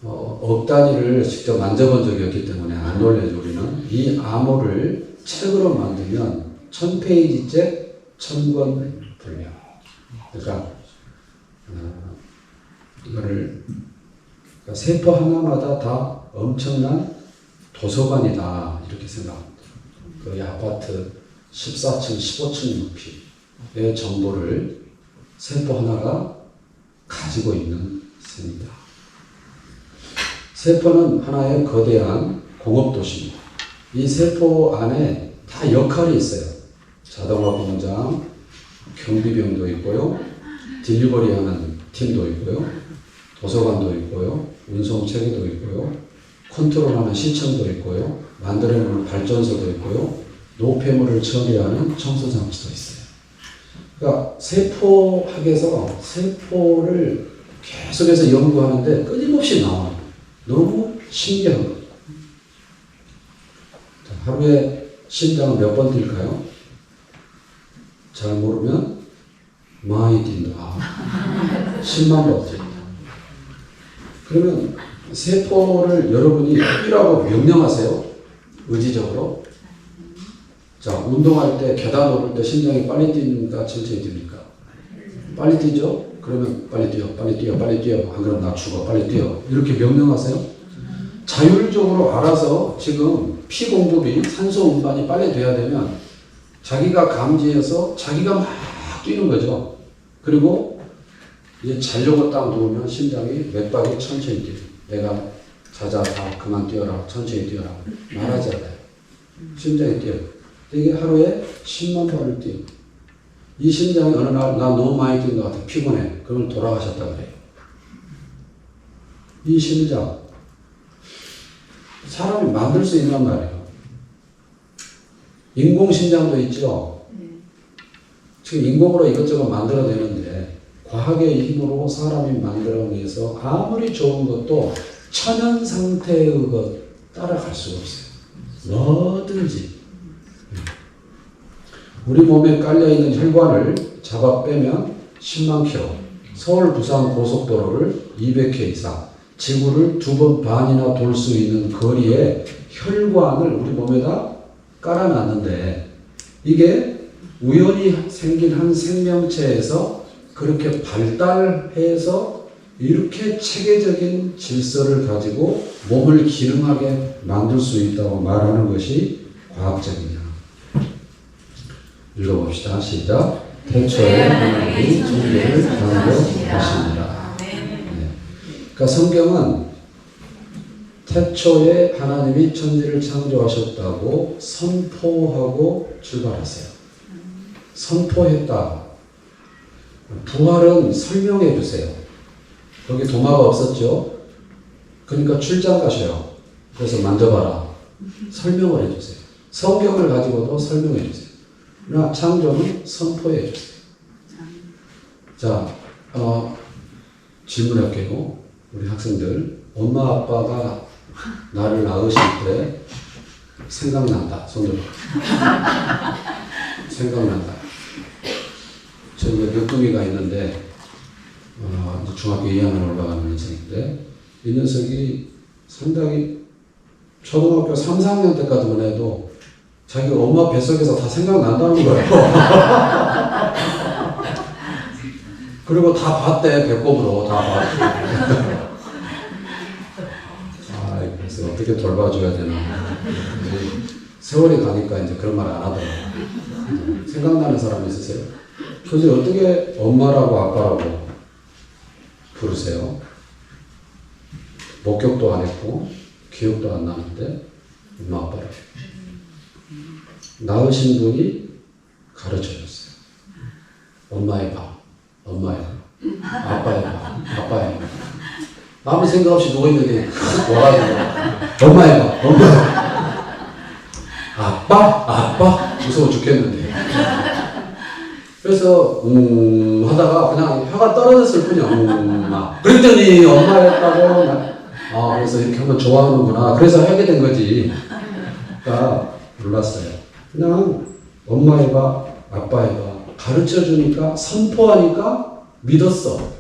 Speaker 1: 억 단위를 직접 만져본 적이 없기 때문에 안 놀래죠. 우리는 이 암호를 책으로 만들면 1000페이지째 1000권 분량. 그러니까 이거를 그러니까 세포 하나마다 다 엄청난 도서관이다 이렇게 생각합니다. 거의 아파트 14층, 15층 높이의 정보를 세포 하나가 가지고 있는 셈입니다. 세포는 하나의 거대한 공업도시입니다. 이 세포 안에 다 역할이 있어요. 자동화 공장, 경비병도 있고요. 딜리버리 하는 팀도 있고요. 도서관도 있고요. 운송체계도 있고요. 컨트롤하는 시청도 있고요. 만들어내는 발전소도 있고요. 노폐물을 처리하는 청소장치도 있어요. 그러니까 세포학에서 세포를 계속해서 연구하는데 끊임없이 나와요. 너무 신기한 거예요. 하루에 심장은 몇 번 뛸까요? 잘 모르면 많이 뛴다. 10만 번 뛴다. 그러면 세포를 여러분이 뛰라고 명령하세요. 의지적으로. 자, 운동할 때 계단 오를 때 심장이 빨리 뛰니까 천천히 뜁니까? 빨리 뛰죠? 그러면 빨리 뛰어, 빨리 뛰어, 빨리 뛰어. 안 그러면 나 죽어, 빨리 뛰어. 이렇게 명령하세요? 자율적으로 알아서 지금 피 공급이 산소 운반이 빨리 돼야 되면 자기가 감지해서 자기가 막 뛰는 거죠. 그리고 이제 자려고 딱 누우면 심장이 맥박이 천천히 뛰어요. 내가 자자, 다 그만 뛰어라, 천천히 뛰어라. 말하지 않아요. 심장이 뛰어요. 이게 하루에 10만 번을 뛰어. 이 심장이 어느 날 나 너무 많이 뛴 것 같아. 피곤해. 그러면 돌아가셨다 그래요. 이 심장 사람이 만들 수 있는 말이에요. 인공심장도 있죠. 지금 인공으로 이것저것 만들어내는데 과학의 힘으로 사람이 만들어내서 아무리 좋은 것도 천연 상태의 것 따라갈 수가 없어요. 뭐든지. 우리 몸에 깔려있는 혈관을 잡아 빼면 10만 킬로, 서울 부산 고속도로를 200회 이상, 지구를 2번 반이나 돌 수 있는 거리에 혈관을 우리 몸에다 깔아놨는데 이게 우연히 생긴 한 생명체에서 그렇게 발달해서 이렇게 체계적인 질서를 가지고 몸을 기능하게 만들 수 있다고 말하는 것이 과학적이냐. 읽어봅시다. 시작. 태초에 하나님이 천지를 창조하십니다. 네. 그러니까 성경은 태초에 하나님이 천지를 창조하셨다고 선포하고 출발하세요. 선포했다. 부활은 설명해 주세요. 거기 도마가 없었죠. 그러니까 출장 가셔요. 그래서 만져봐라. 설명을 해주세요. 성경을 가지고도 설명해 주세요. 그러나 창조는 선포해 주세요. 자, 질문할게요. 우리 학생들. 엄마 아빠가 나를 낳으실 때 생각난다. 손들어. 생각난다. 저 이제 늦둥이가 있는데 이제 중학교 2학년 올라가는 녀석인데 이 녀석이 상당히 초등학교 3, 4학년 때까지만 해도 자기 엄마 뱃속에서 다 생각난다는 거예요. 그리고 다 봤대. 배꼽으로 다 봤대. 그래서 어떻게 돌봐줘야 되나. 세월이 가니까 이제 그런 말 안 하더라고요. 생각나는 사람 있으세요? 근데 어떻게 엄마라고 아빠라고 부르세요? 목격도 안 했고 기억도 안 나는데 엄마 아빠라고. 낳으신 분이 가르쳐줬어요. 엄마의 밥, 엄마의 밥, 아빠의 밥, 아빠의 밥. 아무 생각 없이 누워있는데 와가지고 엄마의 밥, 엄마의 밥. 아빠? 무서워 죽겠는데. 그래서 하다가 그냥 혀가 떨어졌을 뿐이야. 그랬더니 엄마였다고. 그래서 이렇게 한번 좋아하는구나. 그래서 하게 된 거지. 그러니까 몰랐어요. 그냥 엄마의 밥, 아빠의 밥 가르쳐주니까 선포하니까 믿었어.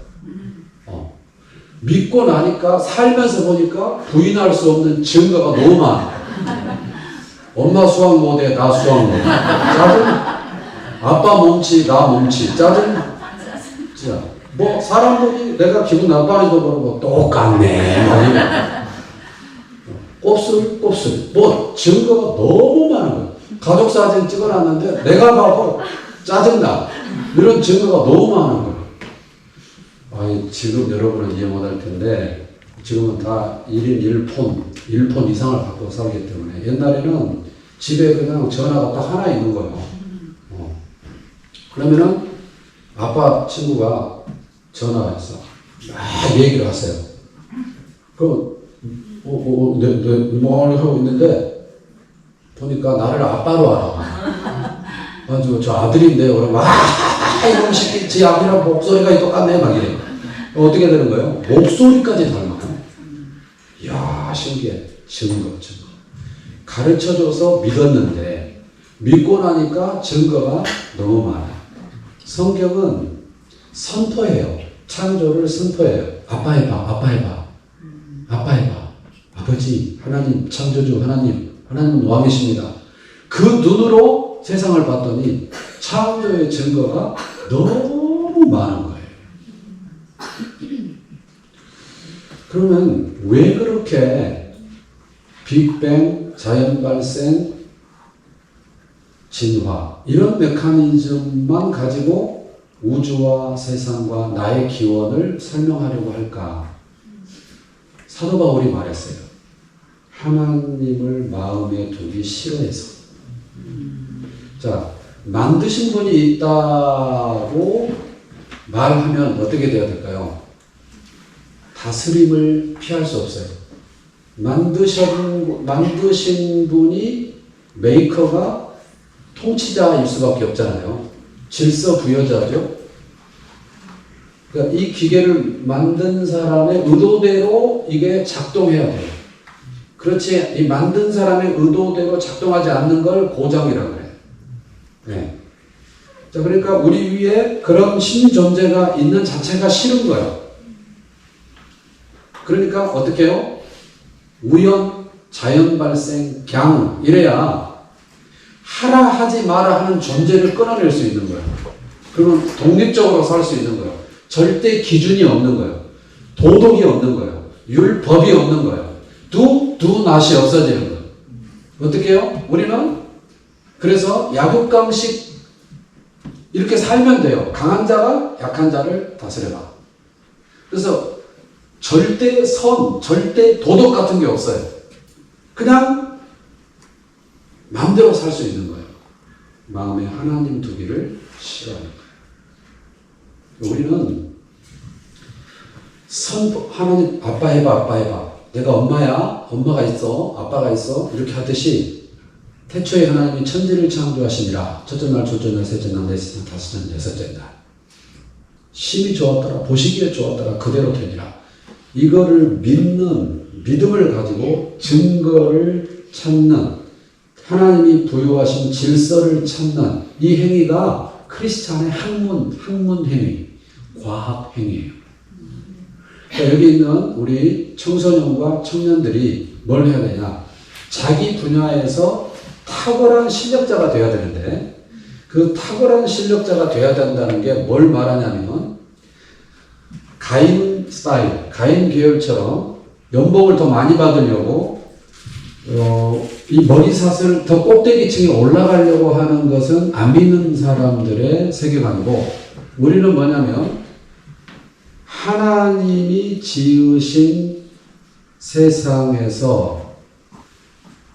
Speaker 1: 믿고 나니까 살면서 보니까 부인할 수 없는 증거가 너무 많아. 엄마 수학 못해, 나 수학 못해. 짜증. 아빠 몸치, 나 몸치. 짜증. 자, 뭐 사람들이 내가 기분 나빠하는지도 모르고 똑같네. 곱슬. 뭐 증거가 너무 많은 거야. 가족 사진 찍어놨는데 내가 봐도 짜증나. 이런 증거가 너무 많은 거야. 지금 여러분은 이해 못할 텐데 지금은 다 1인 1폰 이상을 갖고 살기 때문에 옛날에는 집에 그냥 전화가 딱 하나 있는 거예요. 그러면은 아빠 친구가 전화가 있어. 막 얘기를 하세요. 그럼 뭐 하고 있는데 보니까 나를 아빠로 알아. 가지고 저 아들인데 그러면 이놈 새끼 지 아들이랑 목소리가 똑같네 막 이래. 어떻게 되는 거예요? 목소리까지 닮아요. 이야 신기해. 증거. 가르쳐줘서 믿었는데 믿고 나니까 증거가 너무 많아. 성경은 선포해요. 창조를 선포해요. 아빠의 밥. 아버지 하나님 창조주 하나님은 왕이십니다. 그 눈으로 세상을 봤더니 창조의 증거가 너무 많은 거예요. 그러면 왜 그렇게 빅뱅, 자연발생, 진화 이런 메커니즘만 가지고 우주와 세상과 나의 기원을 설명하려고 할까? 사도 바울이 말했어요. 하나님을 마음에 두기 싫어해서. 자, 만드신 분이 있다고 말하면 어떻게 돼야 될까요? 다스림을 피할 수 없어요. 만드신 분이 메이커가 통치자일 수밖에 없잖아요. 질서 부여자죠. 그러니까 이 기계를 만든 사람의 의도대로 이게 작동해야 돼요. 그렇지, 이 만든 사람의 의도대로 작동하지 않는 걸 고장이라고 해요. 네. 자, 그러니까 우리 위에 그런 신존재가 있는 자체가 싫은 거예요. 그러니까 어떻게 해요? 우연, 자연 발생, 경 이래야 하라 하지 마라 하는 존재를 끊어낼 수 있는 거예요. 그러면 독립적으로 살 수 있는 거예요. 절대 기준이 없는 거예요. 도덕이 없는 거예요. 율법이 없는 거예요. do not이 없어지는 거예요. 어떻게 해요? 우리는 그래서 약육강식 이렇게 살면 돼요. 강한 자가 약한 자를 다스려라. 그래서 절대 절대 도덕 같은 게 없어요. 그냥 마음대로 살 수 있는 거예요. 마음에 하나님 두기를 싫어하는 거예요. 우리는 하나님 아빠 해봐. 내가 엄마야, 엄마가 있어, 아빠가 있어 이렇게 하듯이 태초에 하나님이 천지를 창조하시니라. 첫째 날, 둘째 날, 셋째 날, 넷째 날, 다섯째 날, 여섯째 날. 심히 좋았더라. 보시기에 좋았더라. 그대로 되니라. 이거를 믿는 믿음을 가지고 증거를 찾는 하나님이 부여하신 질서를 찾는 이 행위가 크리스찬의 학문 행위, 과학 행위예요. 그러니까 여기 있는 우리 청소년과 청년들이 뭘 해야 되냐? 자기 분야에서 탁월한 실력자가 되어야 되는데 그 탁월한 실력자가 되어야 된다는 게 뭘 말하냐면 가인 스타일, 가인 계열처럼 연봉을 더 많이 받으려고 이 머리샷을 더 꼭대기층에 올라가려고 하는 것은 안 믿는 사람들의 세계관이고 우리는 뭐냐면 하나님이 지으신 세상에서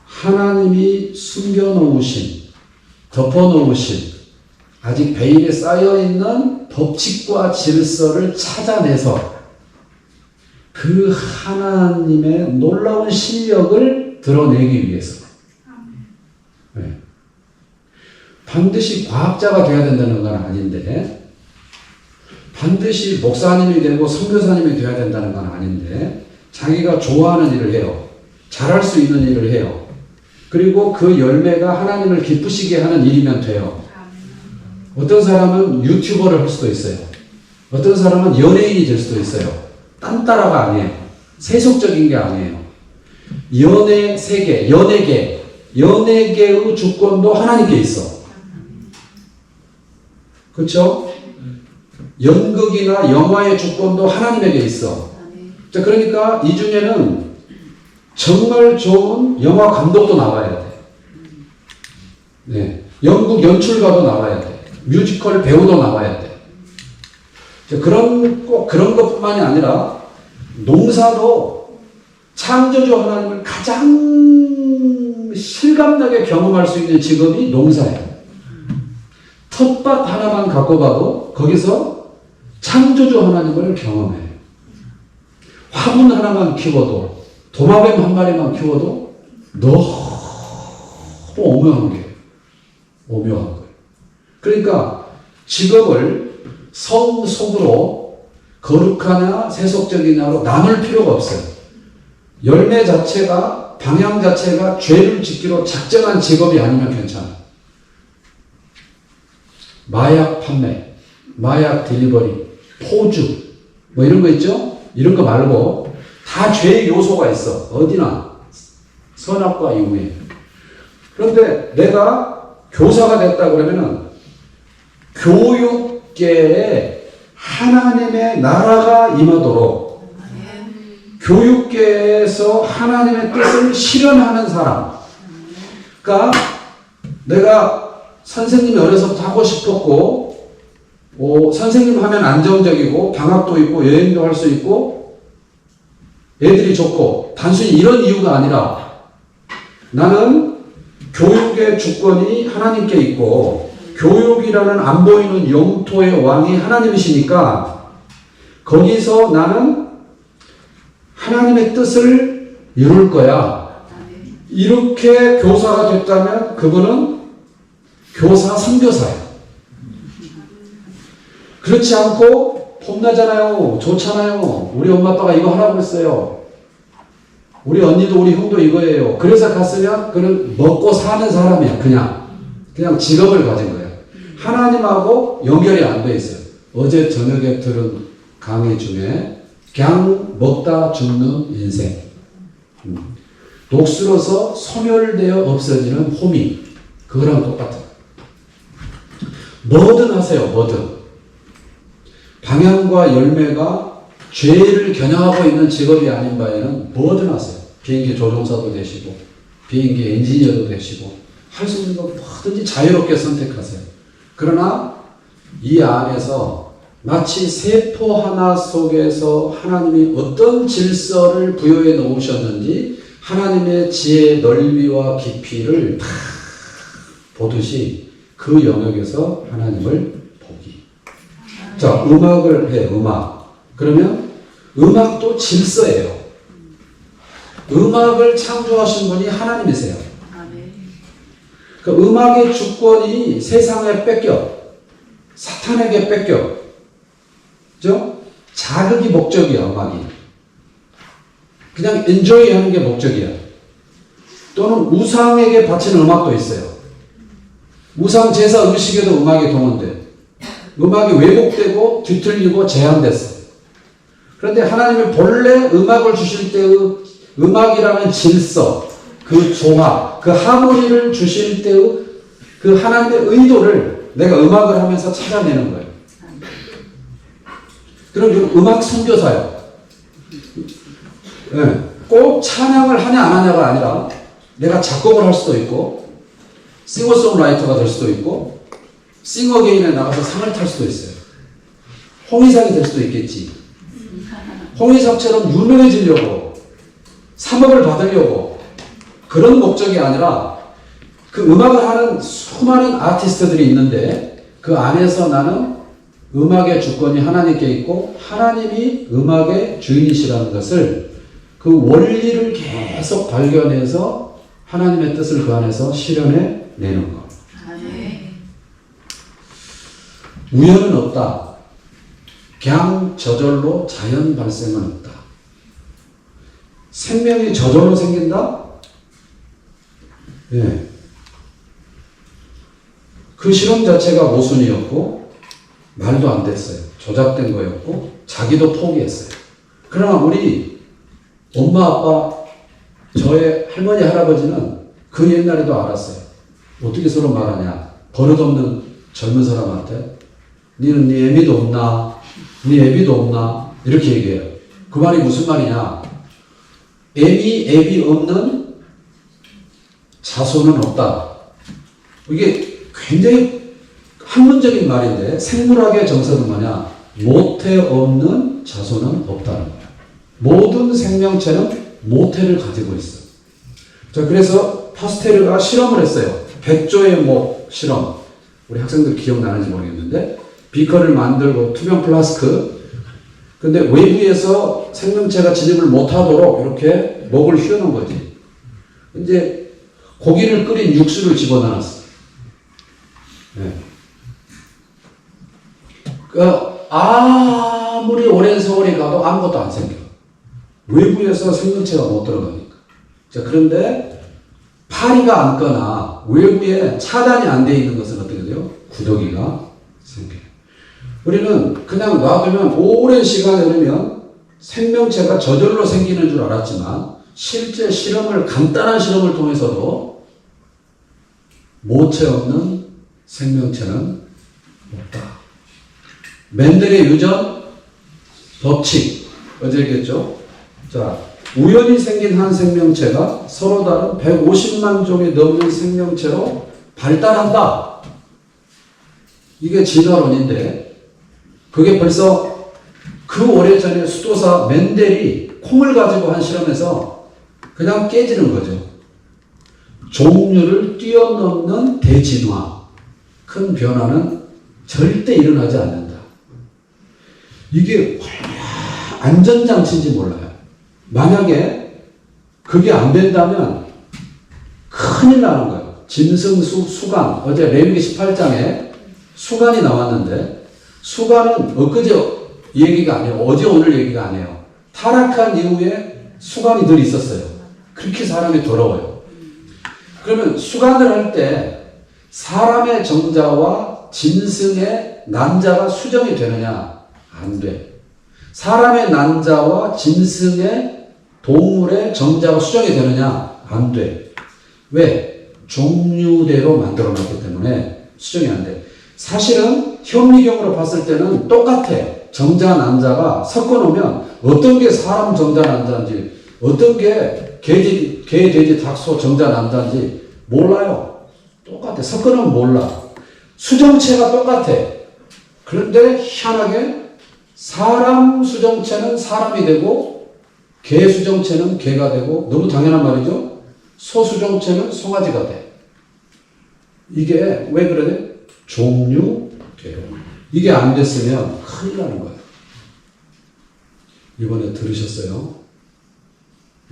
Speaker 1: 하나님이 숨겨놓으신, 덮어놓으신 아직 베일에 쌓여있는 법칙과 질서를 찾아내서 그 하나님의 놀라운 실력을 드러내기 위해서 네. 반드시 과학자가 되어야 된다는 건 아닌데 반드시 목사님이 되고 선교사님이 되어야 된다는 건 아닌데 자기가 좋아하는 일을 해요. 잘할 수 있는 일을 해요. 그리고 그 열매가 하나님을 기쁘시게 하는 일이면 돼요. 어떤 사람은 유튜버를 할 수도 있어요. 어떤 사람은 연예인이 될 수도 있어요. 딴따라가 아니에요. 세속적인 게 아니에요. 연예 세계, 연예계의 주권도 하나님께 있어. 그렇죠? 연극이나 영화의 주권도 하나님에게 있어. 자, 그러니까 이 중에는 정말 좋은 영화 감독도 나와야 돼. 네. 연극 연출가도 나와야 돼. 뮤지컬 배우도 나와야 돼. 자, 꼭 그런 것뿐만이 아니라 농사도 창조주 하나님을 가장 실감나게 경험할 수 있는 직업이 농사예요. 텃밭 하나만 갖고 봐도 거기서 창조주 하나님을 경험해요. 화분 하나만 키워도 도마뱀 한 마리만 키워도 너무 오묘한 거예요. 오묘한 거예요. 그러니까 직업을 성 속으로 거룩하냐 세속적이냐로 나눌 필요가 없어요. 열매 자체가 방향 자체가 죄를 짓기로 작정한 직업이 아니면 괜찮아요. 마약 판매, 마약 딜리버리, 포주 뭐 이런 거 있죠? 이런 거 말고 다 죄의 요소가 있어. 어디나 선악과 이후에. 그런데 내가 교사가 됐다 그러면은 교육계에 하나님의 나라가 임하도록 교육계에서 하나님의 뜻을 실현하는 사람. 그러니까 내가 선생님이 어려서부터 하고 싶었고 선생님 하면 안정적이고 방학도 있고 여행도 할 수 있고 애들이 좋고 단순히 이런 이유가 아니라 나는 교육의 주권이 하나님께 있고 교육이라는 안 보이는 영토의 왕이 하나님이시니까 거기서 나는 하나님의 뜻을 이룰 거야. 이렇게 교사가 됐다면 그분은 교사 선교사예요. 그렇지 않고 폼나잖아요. 좋잖아요. 우리 엄마 아빠가 이거 하라고 했어요. 우리 언니도 우리 형도 이거예요. 그래서 갔으면 그는 먹고 사는 사람이야. 그냥 직업을 가진 거예요. 하나님하고 연결이 안 돼 있어요. 어제 저녁에 들은 강의 중에 그냥 먹다 죽는 인생. 녹슬어서 소멸되어 없어지는 호미. 그거랑 똑같아요. 뭐든 하세요. 뭐든. 방향과 열매가 죄를 겨냥하고 있는 직업이 아닌 바에는 뭐든 하세요. 비행기 조종사도 되시고 비행기 엔지니어도 되시고 할 수 있는 거 뭐든지 자유롭게 선택하세요. 그러나 이 안에서 마치 세포 하나 속에서 하나님이 어떤 질서를 부여해 놓으셨는지 하나님의 지혜의 넓이와 깊이를 다 보듯이 그 영역에서 하나님을 보기. 자, 음악을 해, 음악. 그러면 음악도 질서예요. 음악을 창조하신 분이 하나님이세요.
Speaker 2: 아멘.
Speaker 1: 그 음악의 주권이 세상에 뺏겨. 사탄에게 뺏겨. 그죠? 자극이 목적이야, 음악이. 그냥 엔조이 하는 게 목적이야. 또는 우상에게 바치는 음악도 있어요. 우상 제사 의식에도 음악이 동원돼. 음악이 왜곡되고 뒤틀리고 제한됐어. 그런데 하나님이 본래 음악을 주실 때의 음악이라는 질서, 그 조화, 그 하모니를 주실 때의 그 하나님의 의도를 내가 음악을 하면서 찾아내는 거예요. 그럼 음악 선교사요. 네. 꼭 찬양을 하냐 안 하냐가 아니라 내가 작곡을 할 수도 있고 싱어송라이터가 될 수도 있고 싱어게인에 나가서 상을 탈 수도 있어요. 홍의상이 될 수도 있겠지. 홍의상처럼 유명해지려고 3억을 받으려고 그런 목적이 아니라 그 음악을 하는 수많은 아티스트들이 있는데 그 안에서 나는 음악의 주권이 하나님께 있고 하나님이 음악의 주인이시라는 것을 그 원리를 계속 발견해서 하나님의 뜻을 그 안에서 실현해 내는 것.
Speaker 2: 아멘.
Speaker 1: 우연은 없다. 그냥 저절로 자연 발생은 없다. 생명이 저절로 생긴다? 예. 그 실험 자체가 모순이었고 말도 안 됐어요. 조작된 거였고 자기도 포기했어요. 그러나 우리 엄마 아빠 저의 할머니 할아버지는 그 옛날에도 알았어요. 어떻게 서로 말하냐. 버릇없는 젊은 사람한테 니는 네 애미도 없나? 네 애비도 없나? 이렇게 얘기해요. 그 말이 무슨 말이냐. 애비 없는 자손은 없다. 이게 굉장히 학문적인 말인데 생물학의 정석은 뭐냐. 모태 없는 자손은 없다는 거야. 모든 생명체는 모태를 가지고 있어. 자, 그래서 파스테르가 실험을 했어요. 백조의 목 실험. 우리 학생들 기억나는지 모르겠는데 비커를 만들고 투명 플라스크. 근데 외부에서 생명체가 진입을 못하도록 이렇게 목을 휘어놓은 거지. 이제 고기를 끓인 육수를 집어넣었어. 네. 그러니까 아무리 오랜 세월이 가도 아무것도 안 생겨. 외부에서 생명체가 못 들어가니까. 자, 그런데 파리가 앉거나 외부에 차단이 안 돼 있는 것은 어떻게 돼요? 구더기가 생겨요. 우리는 그냥 놔두면 오랜 시간이 흐르면 생명체가 저절로 생기는 줄 알았지만 실제 실험을 간단한 실험을 통해서도 모체 없는 생명체는 없다. 멘델의 유전 법칙 어제 얘기했죠. 자, 우연히 생긴 한 생명체가 서로 다른 150만 종이 넘는 생명체로 발달한다. 이게 진화론인데 그게 벌써 그 오래전에 수도사 멘델이 콩을 가지고 한 실험에서 그냥 깨지는 거죠. 종류를 뛰어넘는 대진화, 큰 변화는 절대 일어나지 않는다. 이게 안전장치인지 몰라요. 만약에 그게 안 된다면 큰일 나는 거예요. 짐승수, 수간, 어제 레위기 18장에 수간이 나왔는데 수간은 엊그제 얘기가 아니에요. 어제 오늘 얘기가 아니에요. 타락한 이후에 수간이 늘 있었어요. 그렇게 사람이 더러워요. 그러면 수간을 할 때 사람의 정자와 짐승의 난자가 수정이 되느냐? 안 돼. 사람의 난자와 짐승의 동물의 정자가 수정이 되느냐? 안 돼. 왜? 종류대로 만들어놨기 때문에 수정이 안 돼. 사실은 현미경으로 봤을 때는 똑같아. 정자, 난자가 섞어놓으면 어떤 게 사람 정자, 난자인지 어떤 게 개, 돼지, 닭, 소 정자, 난자인지 몰라요. 똑같아. 섞어놓으면 몰라. 수정체가 똑같아. 그런데 희한하게 사람 수정체는 사람이 되고 개 수정체는 개가 되고 너무 당연한 말이죠. 소 수정체는 송아지가 돼. 이게 왜 그러냐? 종류대로. 이게 안 됐으면 큰일 나는 거예요. 이번에 들으셨어요?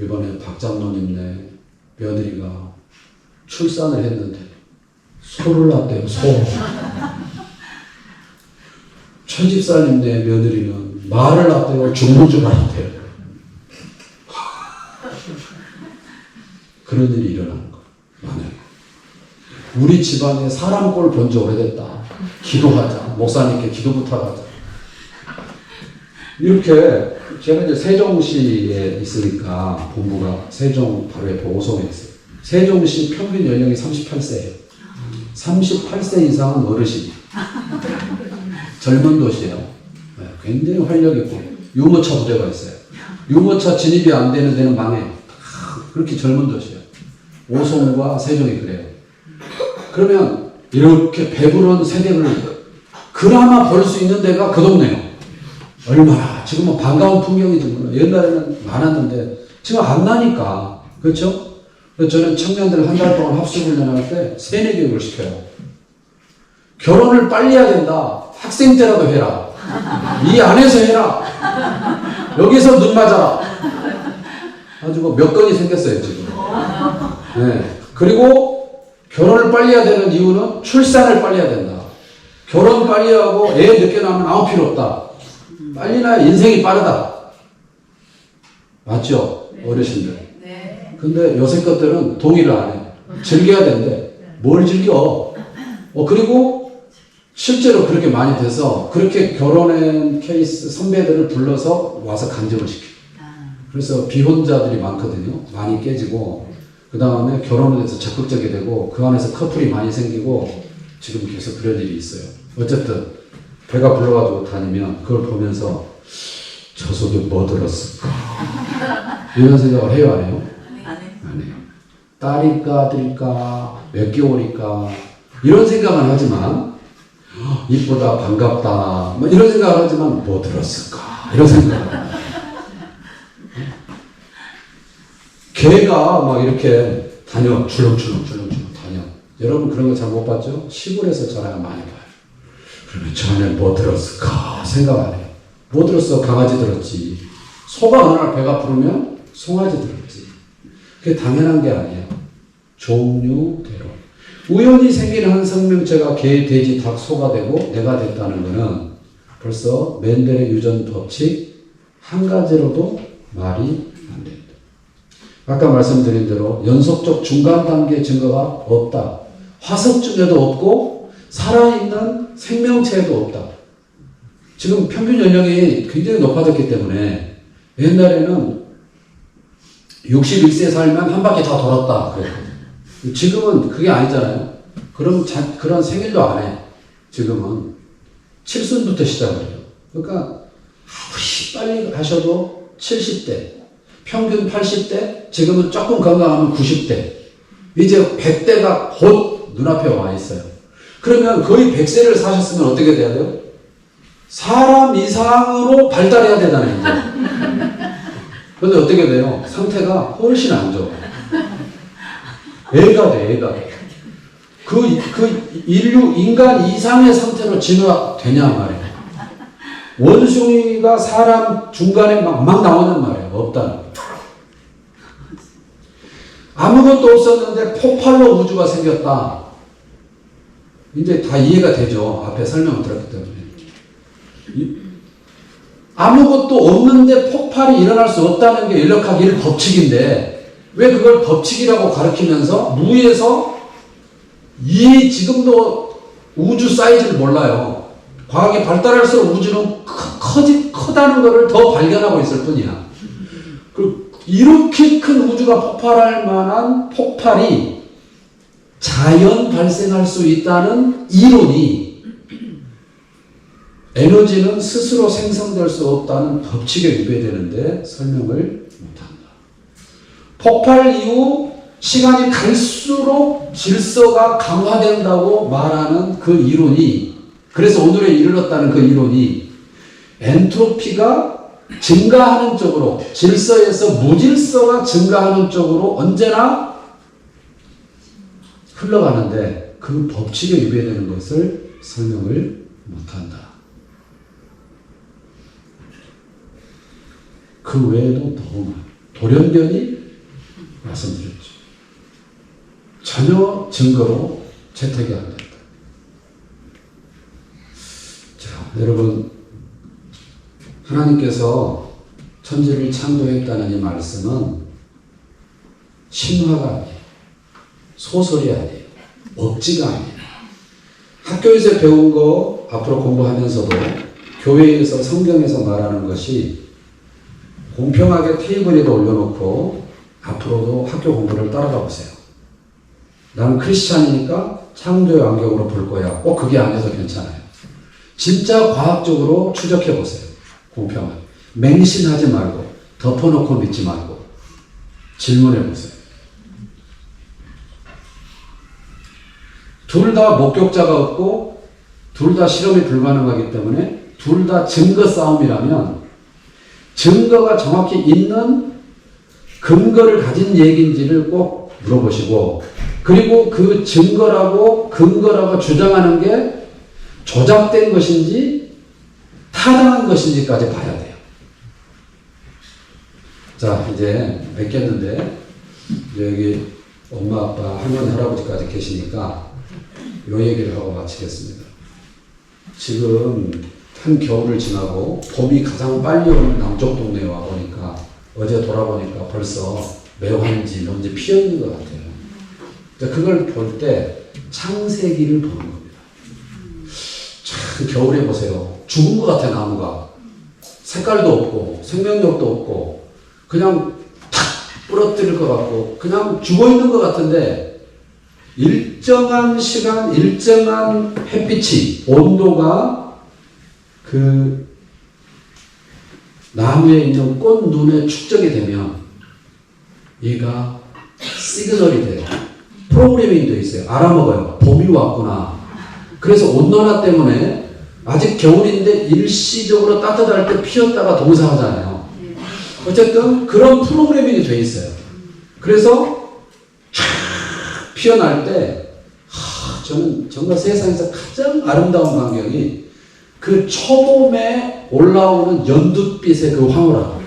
Speaker 1: 이번에 박장로님네 며느리가 출산을 했는데 소를 낳았대요. 소. 최집사님네 며느리는 말을 낳았대요. 죽는 줄 알았대요. 그런 일이 일어나는 거예요. 만약에 우리 집안에 사람 꼴 본 지 오래됐다. 기도하자. 목사님께 기도 부탁하자. 이렇게 제가 이제 세종시에 있으니까 본부가 세종 바로 옆에 오송에 있어요. 세종시 평균 연령이 38세예요. 38세 이상은 어르신이에요. 젊은 도시예요. 네, 굉장히 활력 있고 유모차 부대가 있어요. 유모차 진입이 안 되는 데는 망해요. 그렇게 젊은 도시예요. 오송과 세종이 그래요. 그러면 이렇게 배부른 세대를 그나마 볼 수 있는 데가 그 동네예요. 얼마나 지금은 반가운 풍경이지만 옛날에는 많았는데 지금 안 나니까. 그렇죠? 그래서 저는 청년들 한 달 동안 합숙훈련할 때 세뇌 교육을 시켜요. 결혼을 빨리 해야 된다. 학생 때라도 해라. 이 안에서 해라. 여기서 눈 맞아라. 아주 몇 건이 생겼어요 지금. 네. 그리고 결혼을 빨리 해야 되는 이유는 출산을 빨리 해야 된다. 결혼 빨리 하고 애 늦게 낳으면 아무 필요 없다. 빨리 낳아야 인생이 빠르다. 맞죠? 네. 어르신들. 네. 근데 요새 것들은 동의를 안 해. 즐겨야 되는데 뭘 즐겨? 그리고 실제로 그렇게 많이 돼서 그렇게 결혼한 케이스 선배들을 불러서 와서 간접을 시켜. 그래서 비혼자들이 많거든요. 많이 깨지고 그 다음에 결혼에 대해서 적극적이 되고 그 안에서 커플이 많이 생기고 지금 계속 그런 일이 있어요. 어쨌든 배가 불러가지고 다니면 그걸 보면서 저 속에 뭐 들었을까 이런 생각을 해요, 안 해요? 안 해요. 딸일까 아들일까 몇 개월일까 이런 생각은 하지만 이쁘다 반갑다 뭐 이런 생각을 하지만 뭐 들었을까 이런 생각을 개가 막 이렇게 다녀 출렁출렁 다녀. 여러분 그런 거 잘 못 봤죠? 시골에서 전화가 많이 봐요. 그러면 저 안에 뭐 들었을까 생각 안 해요. 뭐 들었어? 강아지 들었지. 소가 어느 날 배가 부르면 송아지 들었지. 그게 당연한 게 아니에요. 종류대로. 우연히 생긴 한 생명체가 개, 돼지, 닭, 소가 되고 내가 됐다는 것은 벌써 맨델의 유전 법칙 한 가지로도 말이 안 된다. 아까 말씀드린 대로 연속적 중간 단계 증거가 없다. 화석 중에도 없고 살아있는 생명체에도 없다. 지금 평균 연령이 굉장히 높아졌기 때문에 옛날에는 61세 살면 한 바퀴 다 돌았다 그랬거든요. 지금은 그게 아니잖아요. 그런 생일도 안 해. 지금은 칠순부터 시작을 해요. 그러니까 아무리 빨리 하셔도 70대 평균 80대, 지금은 조금 건강하면 90대. 이제 100대가 곧 눈앞에 와 있어요. 그러면 거의 100세를 사셨으면 어떻게 돼야 돼요? 사람 이상으로 발달해야 되잖아요, 이제. 그런데 어떻게 돼요? 상태가 훨씬 안 좋아요. 애가 돼. 인간 이상의 상태로 진화되냐 말이에요. 원숭이가 사람 중간에 막 나오는 말이에요. 없다는 거예요. 아무것도 없었는데 폭발로 우주가 생겼다. 이제 다 이해가 되죠. 앞에 설명을 들었기 때문에. 아무것도 없는데 폭발이 일어날 수 없다는 게 인력학의 법칙인데 왜 그걸 법칙이라고 가르치면서 무에서 지금도 우주 사이즈를 몰라요. 과학이 발달할수록 우주는 커다는 것을 더 발견하고 있을 뿐이야. 이렇게 큰 우주가 폭발할 만한 폭발이 자연 발생할 수 있다는 이론이 에너지는 스스로 생성될 수 없다는 법칙에 위배되는데 설명을 못한다. 폭발 이후 시간이 갈수록 질서가 강화된다고 말하는 그 이론이 그래서 오늘에 이르렀다는 그 이론이 엔트로피가 증가하는 쪽으로 질서에서 무질서가 증가하는 쪽으로 언제나 흘러가는데 그 법칙에 위배되는 것을 설명을 못한다. 그 외에도 돌연변이 말씀드렸죠. 전혀 증거로 채택이 안 된다. 자, 여러분, 하나님께서 천지를 창조했다는 이 말씀은 신화가 아니에요. 소설이 아니에요. 억지가 아니에요. 학교에서 배운 거 앞으로 공부하면서도 교회에서 성경에서 말하는 것이 공평하게 테이블에 올려놓고 앞으로도 학교 공부를 따라가 보세요. 나는 크리스찬이니까 창조의 안경으로 볼 거야. 꼭 그게 아니어도 괜찮아요. 진짜 과학적으로 추적해 보세요. 공평하게. 맹신하지 말고 덮어놓고 믿지 말고 질문해 보세요. 둘 다 목격자가 없고 둘 다 실험이 불가능하기 때문에 둘 다 증거 싸움이라면 증거가 정확히 있는 근거를 가진 얘기인지를 꼭 물어보시고, 그리고 그 증거라고 근거라고 주장하는 게 조작된 것인지 타당한 것인지까지 봐야 돼요. 자, 이제 뵙겠는데 여기 엄마, 아빠, 할머니, 할아버지까지 계시니까 요 얘기를 하고 마치겠습니다. 지금 한겨울을 지나고 봄이 가장 빨리 오는 남쪽 동네에 와 보니까 어제 돌아보니까 벌써 매화인지 뭔지 피어 있는 것 같아요. 그걸 볼 때 창세기를 보는 겁니다. 참 겨울에 보세요. 죽은 것 같아, 나무가. 색깔도 없고 생명력도 없고 그냥 탁 부러뜨릴 것 같고 그냥 죽어 있는 것 같은데 일정한 시간, 일정한 햇빛이, 온도가 그 나무에 있는 꽃 눈에 축적이 되면 얘가 시그널이 돼요. 프로그래밍이 되어 있어요. 알아먹어요. 봄이 왔구나. 그래서 온난화 때문에 아직 겨울인데 일시적으로 따뜻할 때 피었다가 동사하잖아요. 어쨌든 그런 프로그래밍이 되어 있어요. 그래서 쫙 피어날 때 저는 정말 세상에서 가장 아름다운 광경이 그 초봄에 올라오는 연두빛의 그 황홀함.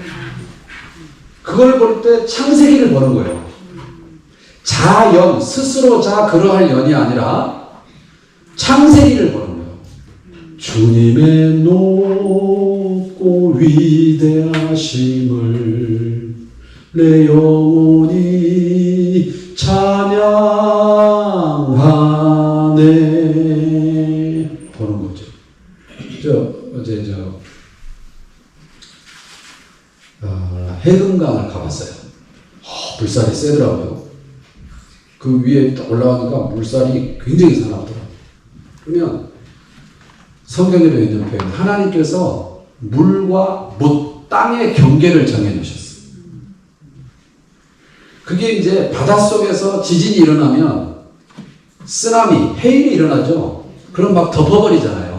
Speaker 1: 그걸 볼 때 창세기를 보는 거예요. 자연, 스스로 그러할 연이 아니라 창세기를 보는 거예요. 주님의 높고 위대하심을 내 영혼이 찬양하네. 보는 거죠. 어제 해금강을 가봤어요. 물살이 세더라고요. 그 위에 올라가니까 물살이 굉장히 사납더라고요. 그러면 성경에도 있는 표현, 하나님께서 물과 땅의 경계를 정해 놓으셨어요. 그게 이제 바닷속에서 지진이 일어나면 쓰나미, 해일이 일어나죠. 그럼 막 덮어버리잖아요.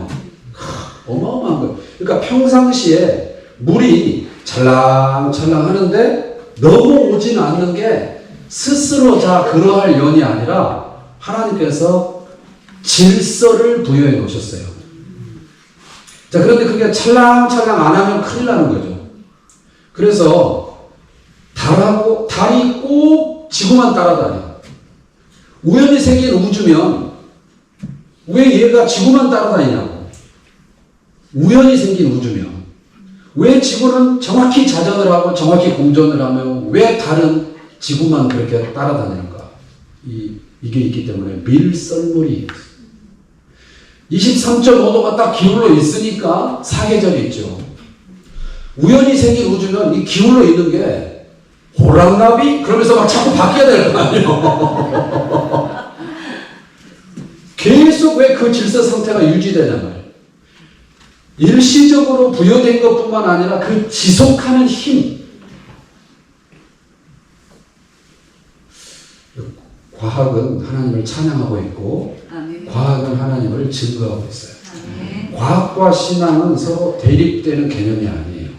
Speaker 1: 어마어마한 거예요. 그러니까 평상시에 물이 찰랑찰랑 하는데 너무 오지는 않는 게 스스로 그러할 연이 아니라 하나님께서 질서를 부여해 놓으셨어요. 자, 그런데 그게 찰랑찰랑 안 하면 큰일 나는 거죠. 그래서 달이 꼭 지구만 따라다녀요. 우연히 생긴 우주면 왜 얘가 지구만 따라다니냐고. 우연히 생긴 우주면 왜 지구는 정확히 자전을 하고 정확히 공전을 하며 왜 달은 지구만 그렇게 따라다니는가. 이게 있기 때문에 밀썰물이 23.5도가 딱 기울로 있으니까 사계절이 있죠. 우연히 생긴 우주는 이 기울로 있는 게 호랑나비? 그러면서 막 자꾸 바뀌어야 될 거 아니에요. 계속 왜 그 질서 상태가 유지되냐고요. 일시적으로 부여된 것뿐만 아니라 그 지속하는 힘. 과학은 하나님을 찬양하고 있고
Speaker 2: 아멘.
Speaker 1: 과학은 하나님을 증거하고 있어요.
Speaker 2: 아멘.
Speaker 1: 과학과 신앙은 서로 대립되는 개념이 아니에요.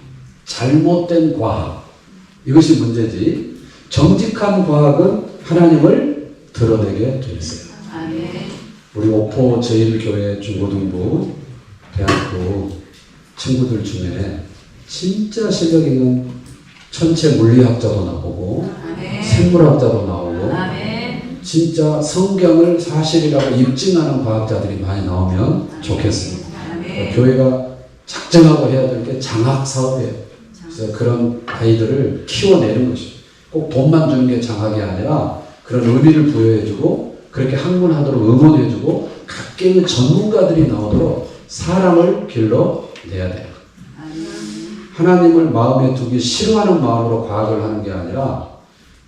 Speaker 1: 잘못된 과학, 이것이 문제지 정직한 과학은 하나님을 드러내게 돼 있어요.
Speaker 2: 아멘.
Speaker 1: 우리 옥포 제1교회 중고등부 대학교 친구들 중에 진짜 실력 있는 천체 물리학자도 나오고
Speaker 2: 아멘.
Speaker 1: 생물학자도 나오고
Speaker 2: 아멘.
Speaker 1: 진짜 성경을 사실이라고 입증하는 과학자들이 많이 나오면 좋겠습니다.
Speaker 2: 아멘.
Speaker 1: 교회가 작정하고 해야 될 게 장학 사업이에요. 그래서 그런 아이들을 키워내는 것이죠. 꼭 돈만 주는 게 장학이 아니라 그런 의미를 부여해주고 그렇게 학문하도록 응원해주고 각계의 전문가들이 나오도록 사람을 길러내야 돼요. 하나님을 마음에 두기 싫어하는 마음으로 과학을 하는 게 아니라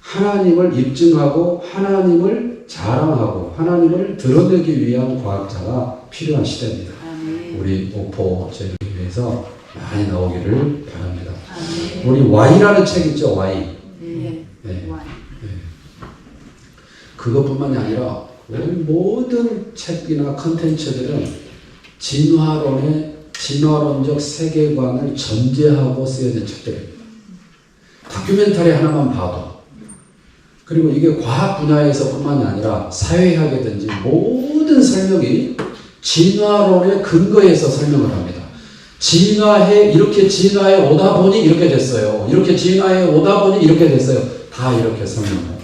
Speaker 1: 하나님을 입증하고 하나님을 자랑하고 하나님을 드러내기 위한 과학자가 필요한 시대입니다.
Speaker 2: 아멘.
Speaker 1: 우리 오포 제일교회에서 많이 나오기를 바랍니다.
Speaker 2: 아멘.
Speaker 1: 우리 Y라는 책 있죠? Y.
Speaker 2: 네.
Speaker 1: 네. 그것뿐만이 아니라 우리 모든 책이나 컨텐츠들은 진화론적 세계관을 전제하고 쓰여진 책들입니다. 다큐멘터리 하나만 봐도 그리고 이게 과학 분야에서 뿐만이 아니라 사회학이든지 모든 설명이 진화론의 근거에서 설명을 합니다. 이렇게 진화해 오다 보니 이렇게 됐어요. 이렇게 진화해 오다 보니 이렇게 됐어요. 다 이렇게 설명합니다.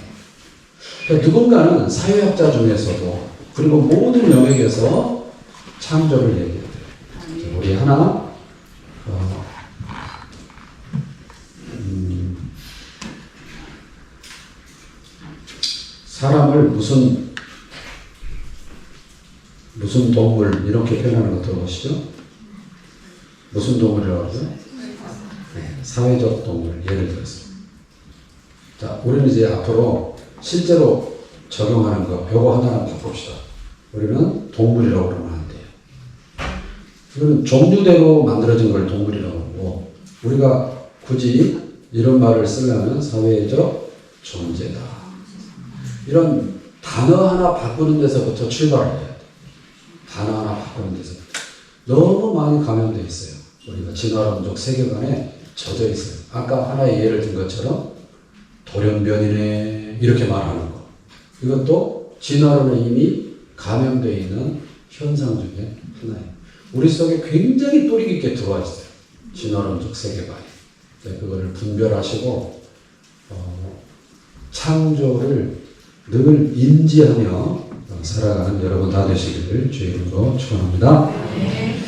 Speaker 1: 그러니까 누군가는 사회학자 중에서도 그리고 모든 영역에서 창조를 얘기해요. 우리 하나 사람을 무슨 동물 이렇게 표현하는 거 들어보시죠? 무슨 동물이라고 하죠? 네, 사회적 동물 예를 들어서 자 우리는 이제 앞으로 실제로 적용하는 거 요거 하나는 바꿉시다. 우리는 동물이라고 그러면 안 돼요. 이거는 종류대로 만들어진 걸 동물이라고 하고 우리가 굳이 이런 말을 쓰려면 사회적 존재다. 이런 단어 하나 바꾸는 데서부터 출발을 해야 돼. 단어 하나 바꾸는 데서부터. 너무 많이 감염되어 있어요. 우리가 진화론적 세계관에 젖어 있어요. 아까 하나의 예를 든 것처럼 돌연변이네 이렇게 말하는 거. 이것도 진화론에 이미 감염되어 있는 현상 중에 하나예요. 우리 속에 굉장히 뿌리 깊게 들어와 있어요. 진화론적 세계관이. 그거를 분별하시고 창조를 늘 인지하며 살아가는 여러분 다 되시기를 주의 이름으로 축원합니다.